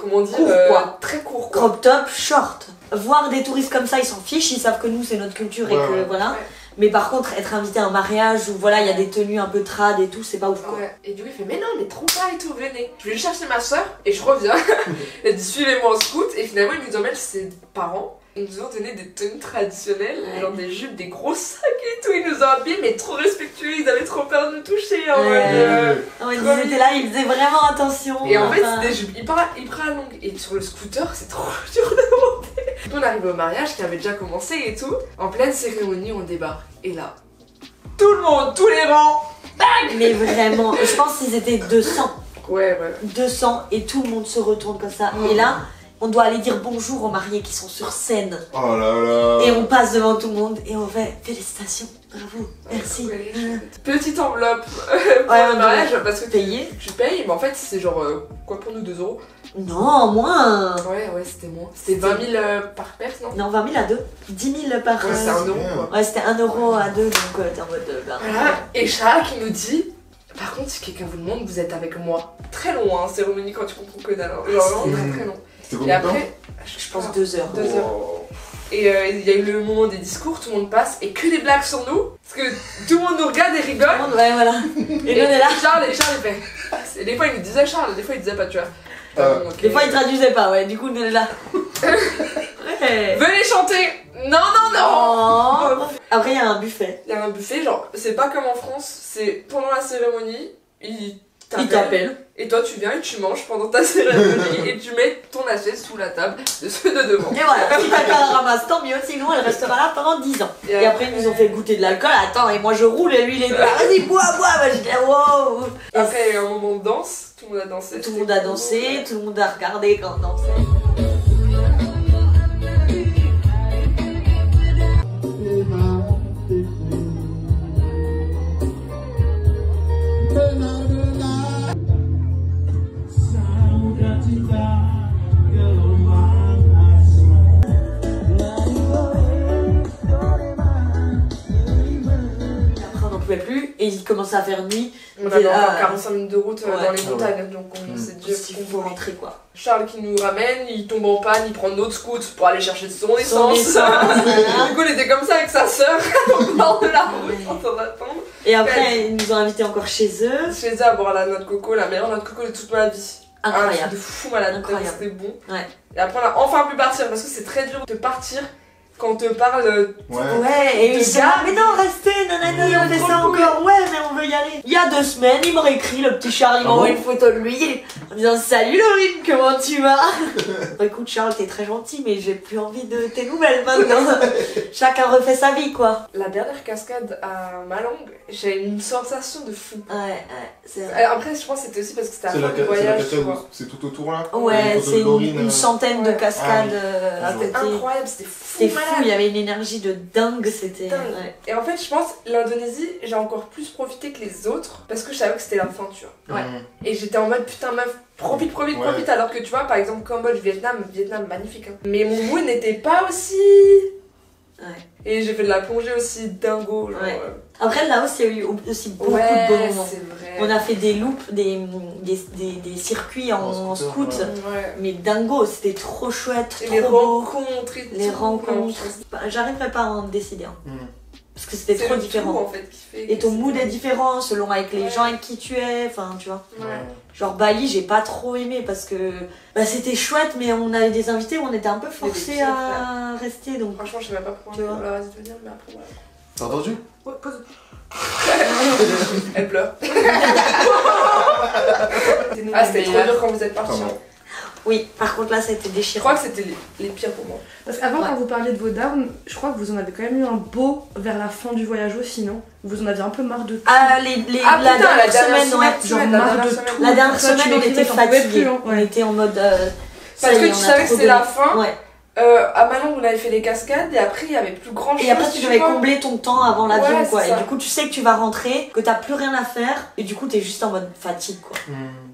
comment dire, Court, quoi. très court quoi. Crop top, short. Voir des touristes comme ça, ils s'en fichent, ils savent que nous c'est notre culture et Ouais, que ouais. voilà. Ouais. Mais par contre, être invité à un mariage où voilà, il y a des tenues un peu trad et tout, c'est pas ouf quoi. Ouais. Et du coup, il fait mais non, mais trop pas et tout, venez. Je vais chercher ma soeur et je reviens. Elle dit suivez-moi en scout et finalement, il nous emmène ses parents. Ils nous ont donné des tenues traditionnelles, genre des jupes, des gros sacs et tout. Ils nous ont habillés, mais trop respectueux. Ils avaient trop peur de nous toucher. En mode, Ouais, ils étaient là, ils faisaient vraiment attention. Et en fait, enfin. c'était des jupes hyper longues. Et sur le scooter, c'est trop dur de monter. Puis on arrive au mariage qui avait déjà commencé et tout. En pleine cérémonie, on débarque. Et là, tout le monde, tous les rangs. Mais vraiment, je pense qu'ils étaient 200. Ouais. 200 et tout le monde se retourne comme ça. Et là, on doit aller dire bonjour aux mariés qui sont sur scène. Oh là là. Et on passe devant tout le monde et on fait félicitations, bravo, merci. Petite enveloppe pour Ouais, le on mariage parce que Payé? tu payes, mais en fait c'est genre quoi pour nous 2 euros. Non, moins. Ouais, c'était moins. C'était 20 000 par personne, non? Non, 20 000 à 2. 10 000 par. Ouais, c'était 1 euro quoi. Ouais, c'était 1 euro à 2, donc t'es en mode. Ben, Voilà. Et Charles qui nous dit par contre, si quelqu'un vous demande, vous êtes avec moi. Très long, hein, cérémonie quand tu comprends que dalle. Genre vraiment très long. C'était Et combien de temps? après, je pense 2 heures. 2 heures. Oh. Et il y a eu le moment des discours, tout le monde passe et que des blagues sur nous. Parce que tout le monde nous regarde et rigole. Ouais, voilà. Et nous on est là. Charles il fait. Et des fois il nous disait Charles, des fois il disait pas, tu vois. Des fois ils traduisaient pas, ouais, du coup nous on est là. Ouais. Venez chanter. Non, non, non. Oh. Après il y a un buffet. Il y a un buffet, genre, c'est pas comme en France, c'est pendant la cérémonie, il t'appelle. Et toi tu viens et tu manges pendant ta cérémonie et tu mets ton assiette sous la table de ceux de devant. Et voilà, si quelqu'un la ramasse, tant mieux, sinon elle restera là pendant 10 ans. Et après ils nous ont fait goûter de l'alcool, attends, et moi je roule et lui il est là, vas-y bois, moi j'étais là, wow. Après il y a eu un moment de danse, tout le monde a dansé. Tout le monde a dansé, tout le monde a regardé quand on dansait. Plus et il commençait à faire nuit. On avait encore 45 minutes de route dans les montagnes, donc on s'est dit qu'il faut rentrer quoi. Charles qui nous ramène, il tombe en panne, il prend notre scoot pour aller chercher son essence. Du coup, il était comme ça avec sa soeur au bord de la route en train d'attendre. Et après, ils nous ont invités encore chez eux. Chez eux à boire la noix de coco, la meilleure noix de coco de toute ma vie. Incroyable. Un truc de fou malade, c'était bon. Ouais. Et après, on a enfin pu partir parce que c'est très dur de partir. Quand on te parle ouais, et ils disent mais non restez, nanana, on fait ça encore, ouais mais on veut y aller. Il y a 2 semaines, il m'aurait écrit, le petit Charles, il m'a envoyé une photo de lui en disant salut Laurine, comment tu vas? Écoute Charles, t'es très gentil mais j'ai plus envie de tes nouvelles maintenant. Chacun refait sa vie quoi. La dernière cascade à Malang, j'ai une sensation de fou. Ouais, c'est vrai. Après je pense que c'était aussi parce que c'était la fin du voyage. C'est tout autour là. Ouais, c'est une centaine de cascades à côté. C'était incroyable, c'était fou. C'était fou, il y avait une énergie de dingue, c'était... Ouais. Et en fait, je pense, l'Indonésie, j'ai encore plus profité que les autres, parce que je savais que c'était la fin, tu vois. Ouais. Et j'étais en mode, putain meuf, profite, alors que tu vois, par exemple, Cambodge, Vietnam, magnifique. Hein. Mais mon mood n'était pas aussi... Ouais. Et j'ai fait de la plongée aussi dingo, genre... Ouais. Après, là aussi, il y a eu aussi beaucoup de bons moments. C'est vrai. On a fait des loops, des circuits en scoot, mais dingo, c'était trop chouette, et trop les beau. Rencontres et les tout. rencontres. J'arriverais pas à en décider. Hein. Parce que c'était trop différent. Tout, en fait, qui fait et ton mood est différent selon avec les gens avec qui tu es, enfin tu vois. Ouais. Genre Bali, j'ai pas trop aimé parce que c'était chouette, mais on avait des invités où on était un peu forcés à rester. Donc franchement, je sais même pas pourquoi on a de venir, mais après voilà. T'as entendu? Ouais, pose. Elle pleure. C'était trop dur quand vous êtes partis. Oui, par contre là, ça a été Je déchirant. crois que c'était les pires pour moi. Parce qu'avant, quand vous parliez de vos downs, je crois que vous en avez quand même eu un beau vers la fin du voyage aussi, non? Vous en aviez un peu marre de tout. Ah, la dernière semaine, ouais. Genre marre de tout. La dernière semaine, on était fatigués. On était en mode. Parce que tu savais que c'était la fin. Ouais. À Malang, on avait fait les cascades et après il y avait plus grand chose. Et après, tu devais combler ton temps avant l'avion, ouais, quoi. Et du coup, tu sais que tu vas rentrer, que t'as plus rien à faire, et du coup, t'es juste en mode fatigue, quoi.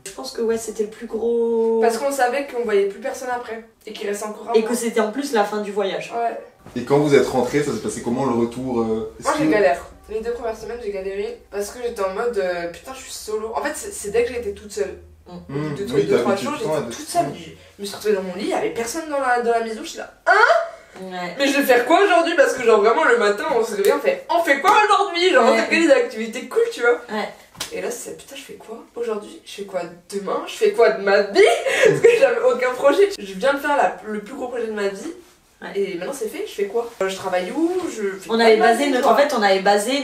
Je pense que ouais, c'était le plus gros. Parce qu'on savait qu'on voyait plus personne après et qu'il restait encore un et mois. que c'était en plus la fin du voyage. Ouais. Et quand vous êtes rentrés, ça s'est passé comment le retour? Moi j'ai galère. Les 2 premières semaines j'ai galéré parce que j'étais en mode putain je suis solo. En fait c'est dès que j'ai été toute seule. De 2-3 jours j'étais toute seule. Je me suis retrouvée dans mon lit, il y avait personne dans la maison, je suis là. Ouais. Mais je vais faire quoi aujourd'hui? Parce que genre vraiment le matin on se réveille, on fait quoi aujourd'hui? Genre on fait des activités cool tu vois. Ouais. Et là c'est putain je fais quoi aujourd'hui? Je fais quoi demain? Je fais quoi de ma vie? Parce que j'avais aucun projet. Je viens de faire le plus gros projet de ma vie. Ouais. Et maintenant c'est fait, je fais quoi? Je travaille où? On avait basé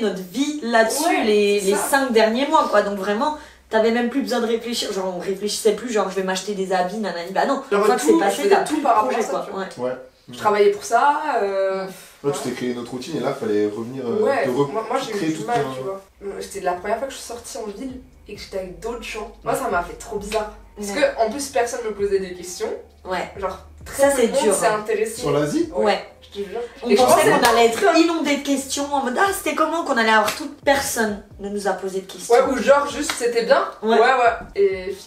notre vie là-dessus les 5 derniers mois quoi. Donc vraiment t'avais même plus besoin de réfléchir, genre on réfléchissait plus genre je vais m'acheter des habits nanani, bah non, une fois que c'est passé t'as tout par rapport à ça quoi. Ouais. Je travaillais pour ça. Là tu t'es créé une autre routine et là fallait revenir ouais, te moi j'ai eu du mal tu vois. C'était la première fois que je suis sortie en ville et que j'étais avec d'autres gens. Moi ça m'a fait trop bizarre. Parce que en plus personne me posait des questions. Ouais. Genre ça c'est dur. C'est intéressant. Sur l'Asie? Ouais. Je te jure. On pensait qu'on allait être inondé de questions en mode c'était comment, qu'on allait avoir toute personne ne nous a posé de questions. Ouais, ou genre juste c'était bien. Ouais.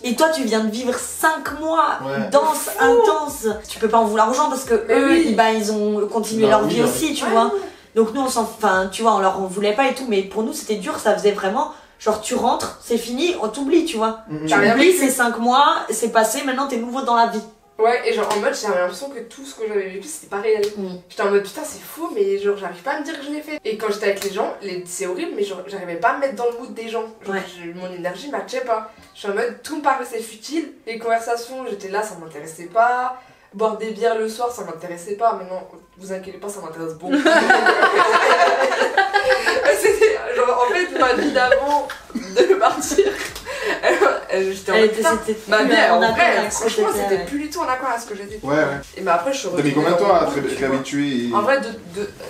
Et toi tu viens de vivre 5 mois dense, intense. Tu peux pas en vouloir aux gens parce que eux ils ont continué leur vie aussi, tu vois. Donc nous tu vois, on leur en voulait pas et tout, mais pour nous c'était dur, ça faisait vraiment genre tu rentres, c'est fini, on t'oublie, tu vois. Tu oublies ces 5 mois, c'est passé, maintenant t'es nouveau dans la vie. Ouais, et genre en mode j'avais l'impression que tout ce que j'avais vécu c'était pas réel. J'étais en mode putain c'est fou, mais genre j'arrive pas à me dire que je l'ai fait. Et quand j'étais avec les gens, c'est horrible, mais genre j'arrivais pas à me mettre dans le mood des gens. Genre, mon énergie matchait pas. Je suis en mode tout me paraissait futile. Les conversations, j'étais là, ça m'intéressait pas. Boire des bières le soir, ça m'intéressait pas. Mais non, vous inquiétez pas, ça m'intéresse beaucoup. C'était genre en fait ma vie d'avant de partir. J'étais en mode putain, ma vie en vrai, franchement c'était plus du tout en accord avec ce que j'étais. Ouais. Et bah après je suis T'as mis combien de temps à te réhabituer En vrai,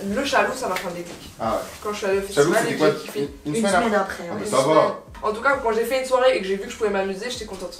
le Chaloux ça m'a fait un déclic. Ah ouais. Quand je suis allée au Chaloux, festival c'était et quoi? que j'ai kiffé. Une Une semaine semaine après? après. Ah, mais Ouais. ça va. En tout cas, quand j'ai fait une soirée et que j'ai vu que je pouvais m'amuser, j'étais contente.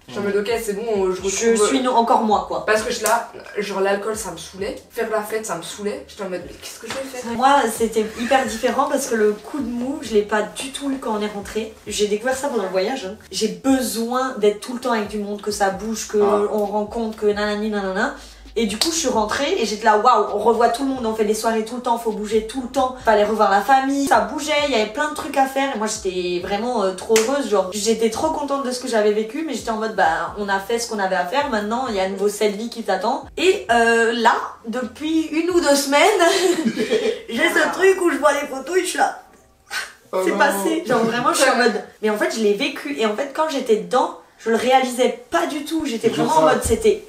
Je suis en mode ok, c'est bon, je retrouve. suis encore moi quoi. Parce que je là, genre l'alcool ça me saoulait, faire la fête ça me saoulait. J'étais en mode mais qu'est-ce que je vais faire? Moi c'était hyper différent parce que le coup de mou je l'ai pas du tout eu quand on est rentré. J'ai découvert ça pendant le voyage. Hein. J'ai besoin d'être tout le temps avec du monde, que ça bouge, que on rencontre, que nanani nanana. Et du coup je suis rentrée et j'étais là waouh, on revoit tout le monde, on fait des soirées tout le temps, faut bouger tout le temps, fallait revoir la famille, ça bougeait, il y avait plein de trucs à faire et moi j'étais vraiment trop heureuse, genre j'étais trop contente de ce que j'avais vécu mais j'étais en mode bah on a fait ce qu'on avait à faire, maintenant il y a à nouveau cette vie qui t'attend. Et là, depuis 1 ou 2 semaines, j'ai ce truc où je vois les photos et je suis là, c'est passé, genre vraiment je suis en mode, mais en fait je l'ai vécu et en fait quand j'étais dedans, je le réalisais pas du tout, j'étais vraiment en mode c'était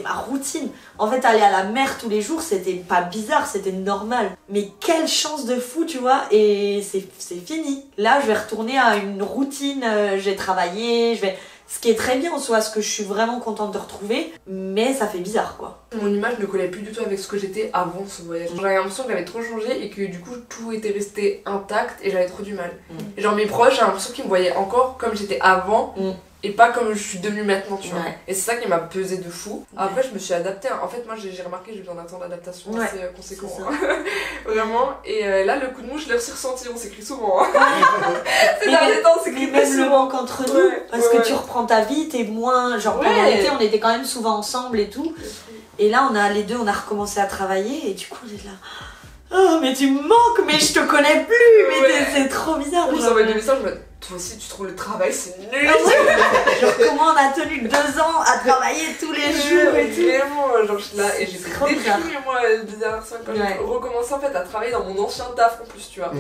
ma routine. En fait aller à la mer tous les jours c'était pas bizarre, c'était normal. Mais quelle chance de fou tu vois, et c'est fini. Là je vais retourner à une routine, j'ai travaillé, ce qui est très bien en soi, ce que je suis vraiment contente de retrouver, mais ça fait bizarre quoi. Mon image ne collait plus du tout avec ce que j'étais avant ce voyage. J'avais l'impression que j'avais trop changé et que du coup tout était resté intact et j'avais trop du mal. Et genre mes proches, j'ai l'impression qu'ils me voyaient encore comme j'étais avant. Et pas comme je suis devenue maintenant, tu vois. Et c'est ça qui m'a pesé de fou. Après, je me suis adaptée. En fait, moi, j'ai remarqué que j'ai besoin d'un temps d'adaptation assez conséquent. Vraiment. Et là, le coup de mou, je l'ai aussi ressenti. On s'écrit souvent. Ces derniers temps, on s'écrit même le manque entre nous. Parce que tu reprends ta vie, t'es moins. Genre, pendant l'été, on était quand même souvent ensemble et tout. Et là, les deux, on a recommencé à travailler. Et du coup, on est là. Oh, mais tu me manques, mais je te connais plus. Mais c'est trop bizarre. Je vous envoie des messages, je me dis, toi aussi, tu trouves le travail, c'est nul. Genre, comment on a tenu 2 ans à travailler tous les jours et tout. Vraiment, genre, je suis là et j'ai déprimée, moi, les dernières semaines, quand j'ai recommencé en fait à travailler dans mon ancien taf en plus, tu vois.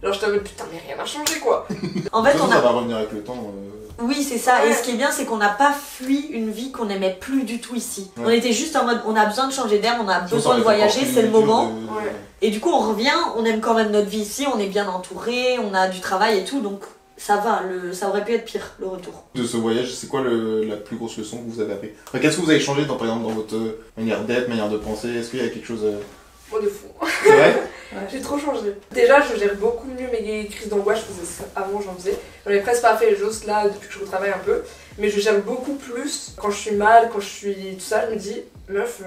Genre, je t'avais putain, mais rien n'a changé quoi. En fait, ça va revenir avec le temps. Oui, c'est ça. Et ce qui est bien, c'est qu'on n'a pas fui une vie qu'on aimait plus du tout ici. On était juste en mode, on a besoin de changer d'air, on a besoin de voyager, c'est le moment. Et du coup, on revient, on aime quand même notre vie ici, on est bien entouré, on a du travail et tout, donc ça va, ça aurait pu être pire, le retour. De ce voyage, c'est quoi la plus grosse leçon que vous avez appris? Enfin, qu'est-ce que vous avez changé par exemple dans votre manière d'être, manière de penser? Est-ce qu'il y a quelque chose... Moi de fou. C'est vrai? J'ai trop changé. Déjà, je gère beaucoup mieux mes crises d'angoisse, je faisais ça avant, j'en faisais. J'en ai presque pas fait juste là depuis que je retravaille un peu. Mais je gère beaucoup plus quand je suis mal, quand je suis tout ça, je me dis, meuf,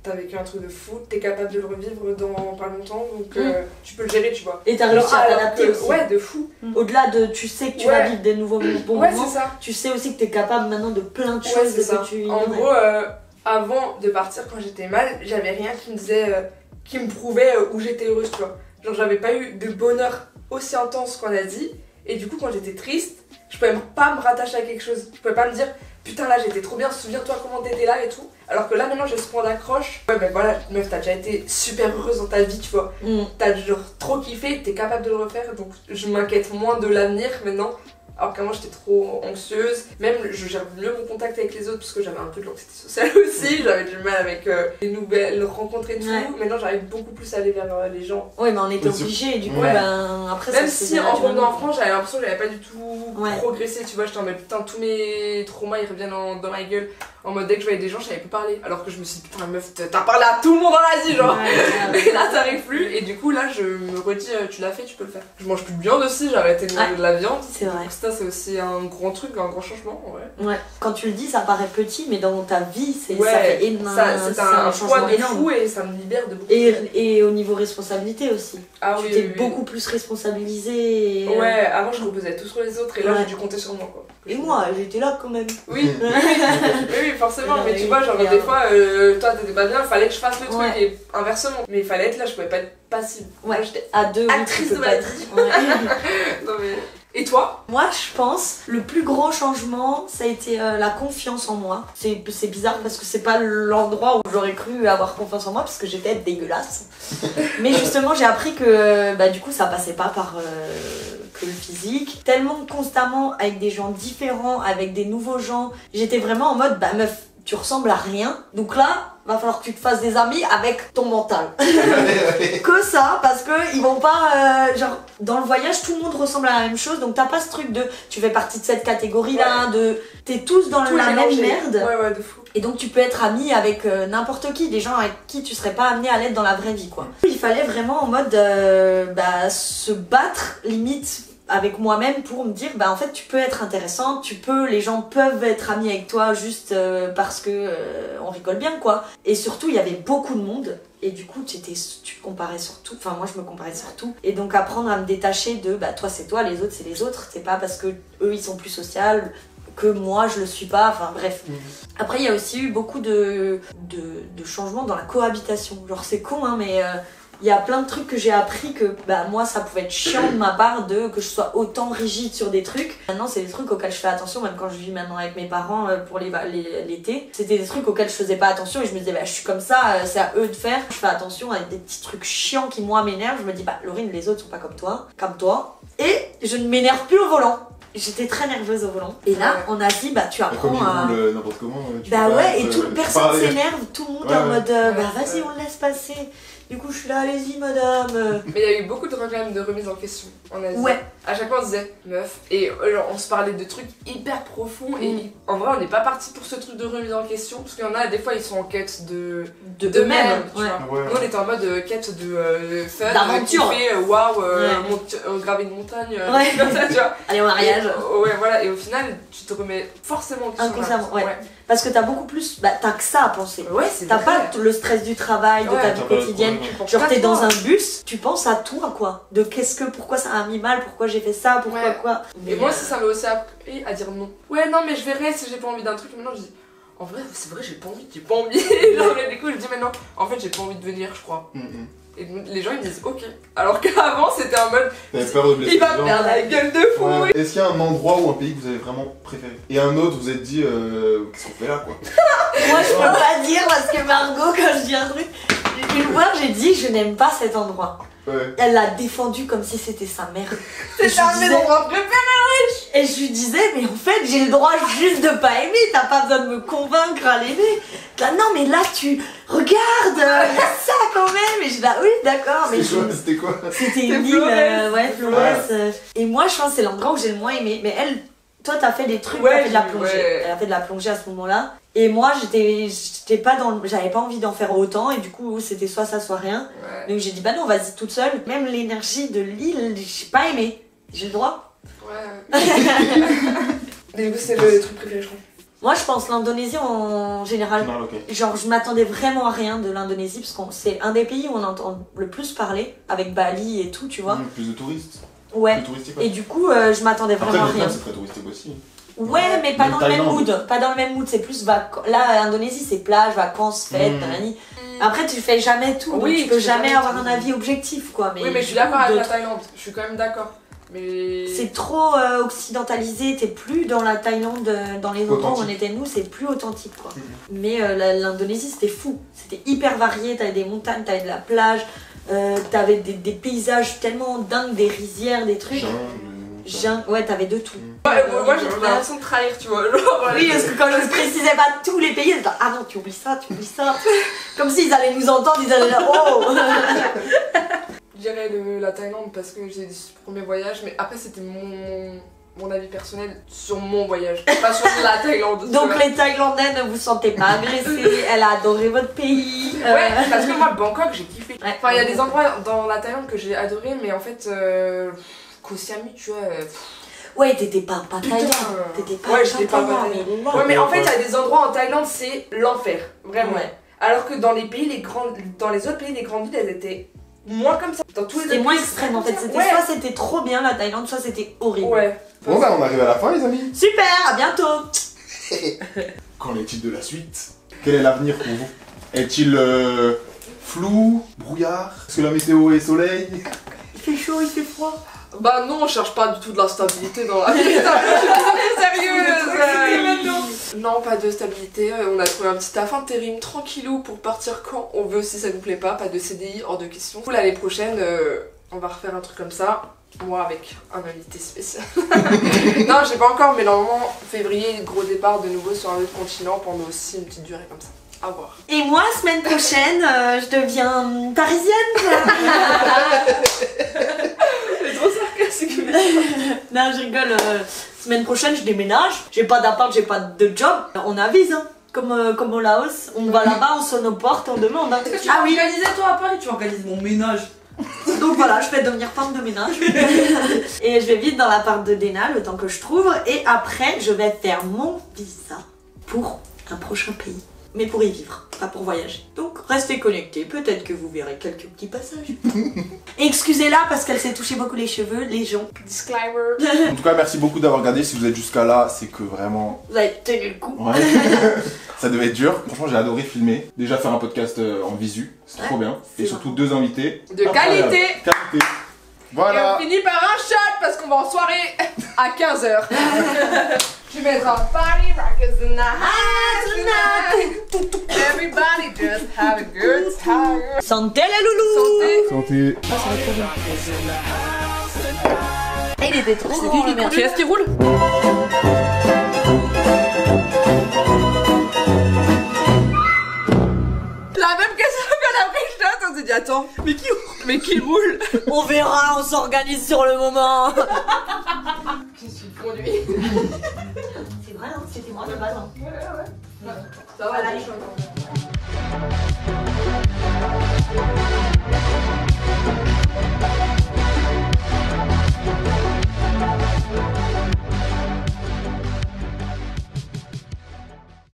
t'as vécu un truc de fou, t'es capable de le revivre dans pas longtemps, donc tu peux le gérer, tu vois. Et t'as réussi à t'adapter aussi. Ouais, de fou. Au-delà de, tu sais que tu vas vivre des nouveaux bons moments, ça. Tu sais aussi que t'es capable maintenant de plein de choses que tu... En gros, avant de partir quand j'étais mal, j'avais rien qui me disait, qui me prouvait où j'étais heureuse, tu vois. Genre j'avais pas eu de bonheur aussi intense qu'on a dit, et du coup quand j'étais triste, je pouvais pas me rattacher à quelque chose. Je pouvais pas me dire putain là j'étais trop bien, souviens-toi comment t'étais là et tout. Alors que là maintenant j'ai ce point d'accroche. Ouais ben voilà, meuf t'as déjà été super heureuse dans ta vie, tu vois. T'as genre trop kiffé, t'es capable de le refaire, donc je m'inquiète moins de l'avenir maintenant. Alors qu'avant j'étais trop anxieuse, même je gère mieux mon contact avec les autres parce que j'avais un peu de l'anxiété sociale aussi, j'avais du mal avec les nouvelles rencontres et tout. Maintenant j'arrive beaucoup plus à aller vers les gens. Oui mais on était obligés et du coup ben après même si en revenant en France j'avais l'impression que j'avais pas du tout progressé, tu vois, j'étais en mode putain tous mes traumas ils reviennent dans ma gueule. En mode dès que je voyais des gens je savais plus parler, alors que je me suis dit putain meuf t'as parlé à tout le monde dans l'Asie genre. Et là t'arrives plus et du coup là je me redis tu l'as fait, tu peux le faire. Je mange plus de viande aussi, j'ai arrêté de manger de la viande. C'est vrai. Ça c'est aussi un grand truc, un grand changement. Ouais. Quand tu le dis ça paraît petit mais dans ta vie ça fait énorme. C'est un choix de fou et ça me libère de beaucoup. Et au niveau responsabilité aussi. Ah tu t'es beaucoup plus responsabilisée. Ouais, avant je reposais tout sur les autres et là j'ai dû compter sur moi quoi. Et moi j'étais là quand même. Oui. Oui forcément, mais tu vois genre des fois toi t'étais pas bien, fallait que je fasse le truc et inversement. Mais il fallait être là, je pouvais pas être passive. Ouais, j'étais à deux actrice de ma vie. Non mais Et toi? Moi, je pense, le plus gros changement, ça a été la confiance en moi. C'est bizarre parce que c'est pas l'endroit où j'aurais cru avoir confiance en moi parce que j'étais dégueulasse. Mais justement, j'ai appris que bah, du coup, ça passait pas par que le physique. Tellement constamment avec des gens différents, avec des nouveaux gens, j'étais vraiment en mode, bah meuf, tu ressembles à rien. Donc là, va falloir que tu te fasses des amis avec ton mental. Que ça, parce que ils vont pas genre dans le voyage tout le monde ressemble à la même chose, donc t'as pas ce truc de tu fais partie de cette catégorie là, de t'es tous dans la même merde. Ouais, de fou. Et donc tu peux être ami avec n'importe qui, des gens avec qui tu serais pas amené à l'être dans la vraie vie quoi. Il fallait vraiment en mode bah, se battre limite avec moi-même pour me dire bah en fait tu peux être intéressante, les gens peuvent être amis avec toi juste parce que on rigole bien quoi. Et surtout il y avait beaucoup de monde et du coup tu te comparais sur tout, enfin moi je me comparais sur tout. Et donc apprendre à me détacher de bah toi c'est toi, les autres c'est les autres, c'est pas parce que eux ils sont plus sociables que moi je le suis pas, enfin bref. Après il y a aussi eu beaucoup de changements dans la cohabitation, genre c'est con hein mais il y a plein de trucs que j'ai appris que bah moi ça pouvait être chiant de ma part que je sois autant rigide sur des trucs. Maintenant c'est des trucs auxquels je fais attention, même quand je vis maintenant avec mes parents pour l'été. C'était des trucs auxquels je faisais pas attention et je me disais bah je suis comme ça, c'est à eux de faire. Je fais attention à des petits trucs chiants qui moi m'énervent. Je me dis bah Laurine, les autres sont pas comme toi. Et je ne m'énerve plus au volant. J'étais très nerveuse au volant. Et là, on a dit, bah tu apprends à... n'importe comment. Bah ouais, et personne s'énerve, tout le monde est en mode, bah vas-y, on le laisse passer. Du coup, je suis là, allez-y, madame. Mais il y a eu beaucoup de quand même de remises en question en Asie. Ouais. À chaque fois, on disait meuf. Et genre, on se parlait de trucs hyper profonds. Et en vrai, on n'est pas parti pour ce truc de remise en question. Parce qu'il y en a, des fois, ils sont en quête de même. Tu vois. Nous, on était en mode quête de fun, d'aventure. Waouh, graver une montagne. Ouais. Comme ça, tu vois. Aller au mariage. Ouais, voilà. Et au final, tu te remets forcément en question. Inconsciemment, ouais. Parce que t'as beaucoup plus. Bah, t'as que ça à penser. Ouais, c'est T'as pas le stress du travail, de ta vie quotidienne. Genre, t'es dans un bus, tu penses à toi, quoi. De pourquoi ça a mis mal, pourquoi j'ai fait ça, pourquoi quoi. Et moi aussi, ça m'a aussi appris à dire non. Ouais, non, mais je verrai si j'ai pas envie d'un truc. Maintenant, je dis, en vrai, c'est vrai, j'ai pas envie. Genre, et du coup, je dis, mais non, en fait, j'ai pas envie de venir, je crois. Et les gens ils me disent ok. Alors qu'avant c'était en mode il va me perdre la gueule de fou. Est-ce qu'il y a un endroit ou un pays que vous avez vraiment préféré? Et un autre vous êtes dit qu'est-ce qu'on fait là quoi? Moi je peux pas dire parce que Margot quand je dis un truc, une fois j'ai dit je n'aime pas cet endroit. Elle l'a défendu comme si c'était sa mère. C'est un de mes endroits préférés. Et je lui disais mais en fait j'ai le droit juste de pas aimer, t'as pas besoin de me convaincre à l'aimer. Là non mais là tu regarde, il y a ça quand même. Et je dis bah oui d'accord mais c'était quoi? C'était une île, Flores. Et moi je pense que c'est l'endroit où j'ai le moins aimé. Mais elle, toi t'as fait des trucs, t'as fait de la plongée. Elle a fait de la plongée à ce moment-là. Et moi j'étais pas j'avais pas envie d'en faire autant et du coup c'était soit ça soit rien. Donc j'ai dit bah non vas-y toute seule. Même l'énergie de l'île j'ai pas aimé. J'ai le droit. Du coup c'est le truc préféré je crois. Moi je pense l'Indonésie en général. Genre je m'attendais vraiment à rien de l'Indonésie parce que c'est un des pays où on entend le plus parler avec Bali et tout tu vois. Plus de touristes. Ouais. Et du coup je m'attendais vraiment à rien. C'est très touristique aussi. Ouais mais pas dans le même mood. Pas dans le même mood, c'est plus là l'Indonésie c'est plage, vacances, fêtes, Après tu fais jamais tout, donc tu peux jamais avoir un avis objectif quoi. Mais oui mais je suis d'accord avec la Thaïlande, je suis quand même d'accord. Mais... C'est trop occidentalisé, t'es plus dans la Thaïlande, dans les endroits où on était nous, c'est plus authentique quoi. Mais l'Indonésie c'était fou, c'était hyper varié, t'avais des montagnes, t'avais de la plage, t'avais des paysages tellement dingues, des rizières, des trucs. Ouais, t'avais de tout. Moi j'ai l'impression de trahir, tu vois. Genre, oui, parce que quand je précisais pas tous les pays, ils étaient ah non, tu oublies ça. Comme s'ils allaient nous entendre, ils allaient là, oh. Je dirais la Thaïlande parce que j'ai ce premier voyage, mais après c'était mon avis personnel sur mon voyage, pas sur la Thaïlande. Donc les Thaïlandais ne vous sentez pas agressés, elle a adoré votre pays. Ouais, parce que moi Bangkok j'ai kiffé. Enfin il y a des endroits dans la Thaïlande que j'ai adoré, mais en fait Koh Samui tu vois... Ouais, t'étais pas thaïlandais. T'étais pas thaïlandais. Ouais, mais en fait, il y a des endroits en Thaïlande, c'est l'enfer. Vraiment. Ouais. Alors que dans les autres pays, les grandes villes, elles étaient moins comme ça. C'était moins extrême en fait. Soit c'était trop bien la Thaïlande, soit c'était horrible. Ouais. Bon, bah, on arrive à la fin, les amis. Super, à bientôt. Qu'en est-il de la suite? Quel est l'avenir pour vous? Est-il flou, brouillard? Est-ce que la météo est soleil? Il fait chaud, il fait froid. Bah non, on cherche pas du tout de la stabilité dans la vie. Je suis sérieuse. Non, pas de stabilité. On a trouvé un petit taf intérim tranquillou pour partir quand on veut si ça nous plaît pas. Pas de CDI, hors de question. L'année prochaine, on va refaire un truc comme ça. Moi avec un invité spécial. Non, j'ai pas encore, mais normalement, février, gros départ de nouveau sur un autre continent pendant aussi une petite durée comme ça. À voir. Et moi, semaine prochaine, je deviens parisienne. C'est trop sarcastique. Non, je rigole. Semaine prochaine, je déménage. J'ai pas d'appart, j'ai pas de job. On avise, hein. Comme au Laos. On va là-bas, on sonne aux portes, on demande. Hein. Tu vas organiser toi à Paris, tu organises mon ménage. Donc voilà, je vais devenir femme de ménage. Et je vais vite dans l'appart de Dena le temps que je trouve. Et après, je vais faire mon visa pour un prochain pays. Mais pour y vivre, pas pour voyager. Donc restez connectés, peut-être que vous verrez quelques petits passages. Excusez-la parce qu'elle s'est touché beaucoup les cheveux, les gens. Disclaimer. En tout cas, merci beaucoup d'avoir regardé. Si vous êtes jusqu'à là, c'est que vraiment... Vous avez tenu le coup. Ouais. Ça devait être dur. Franchement, j'ai adoré filmer. Déjà faire un podcast en visu, c'est trop bien. Et surtout 2 invités. De qualité. Qualité. Voilà. Et on finit par un shot parce qu'on va en soirée à 15h. Tu mettras party rockers in the house tonight. Everybody just have a good time. Santé les loulous. Santé. Et il était trop grand le merde. Tu laisses qui roule? La même question qu'on a pris le shot, on s'est dit attends, mais qui roule? On verra, on s'organise sur le moment. Je suis conduit. C'est vrai, hein, c'était moi de base. Hein. Ouais. Ça va, Voilà. les choses.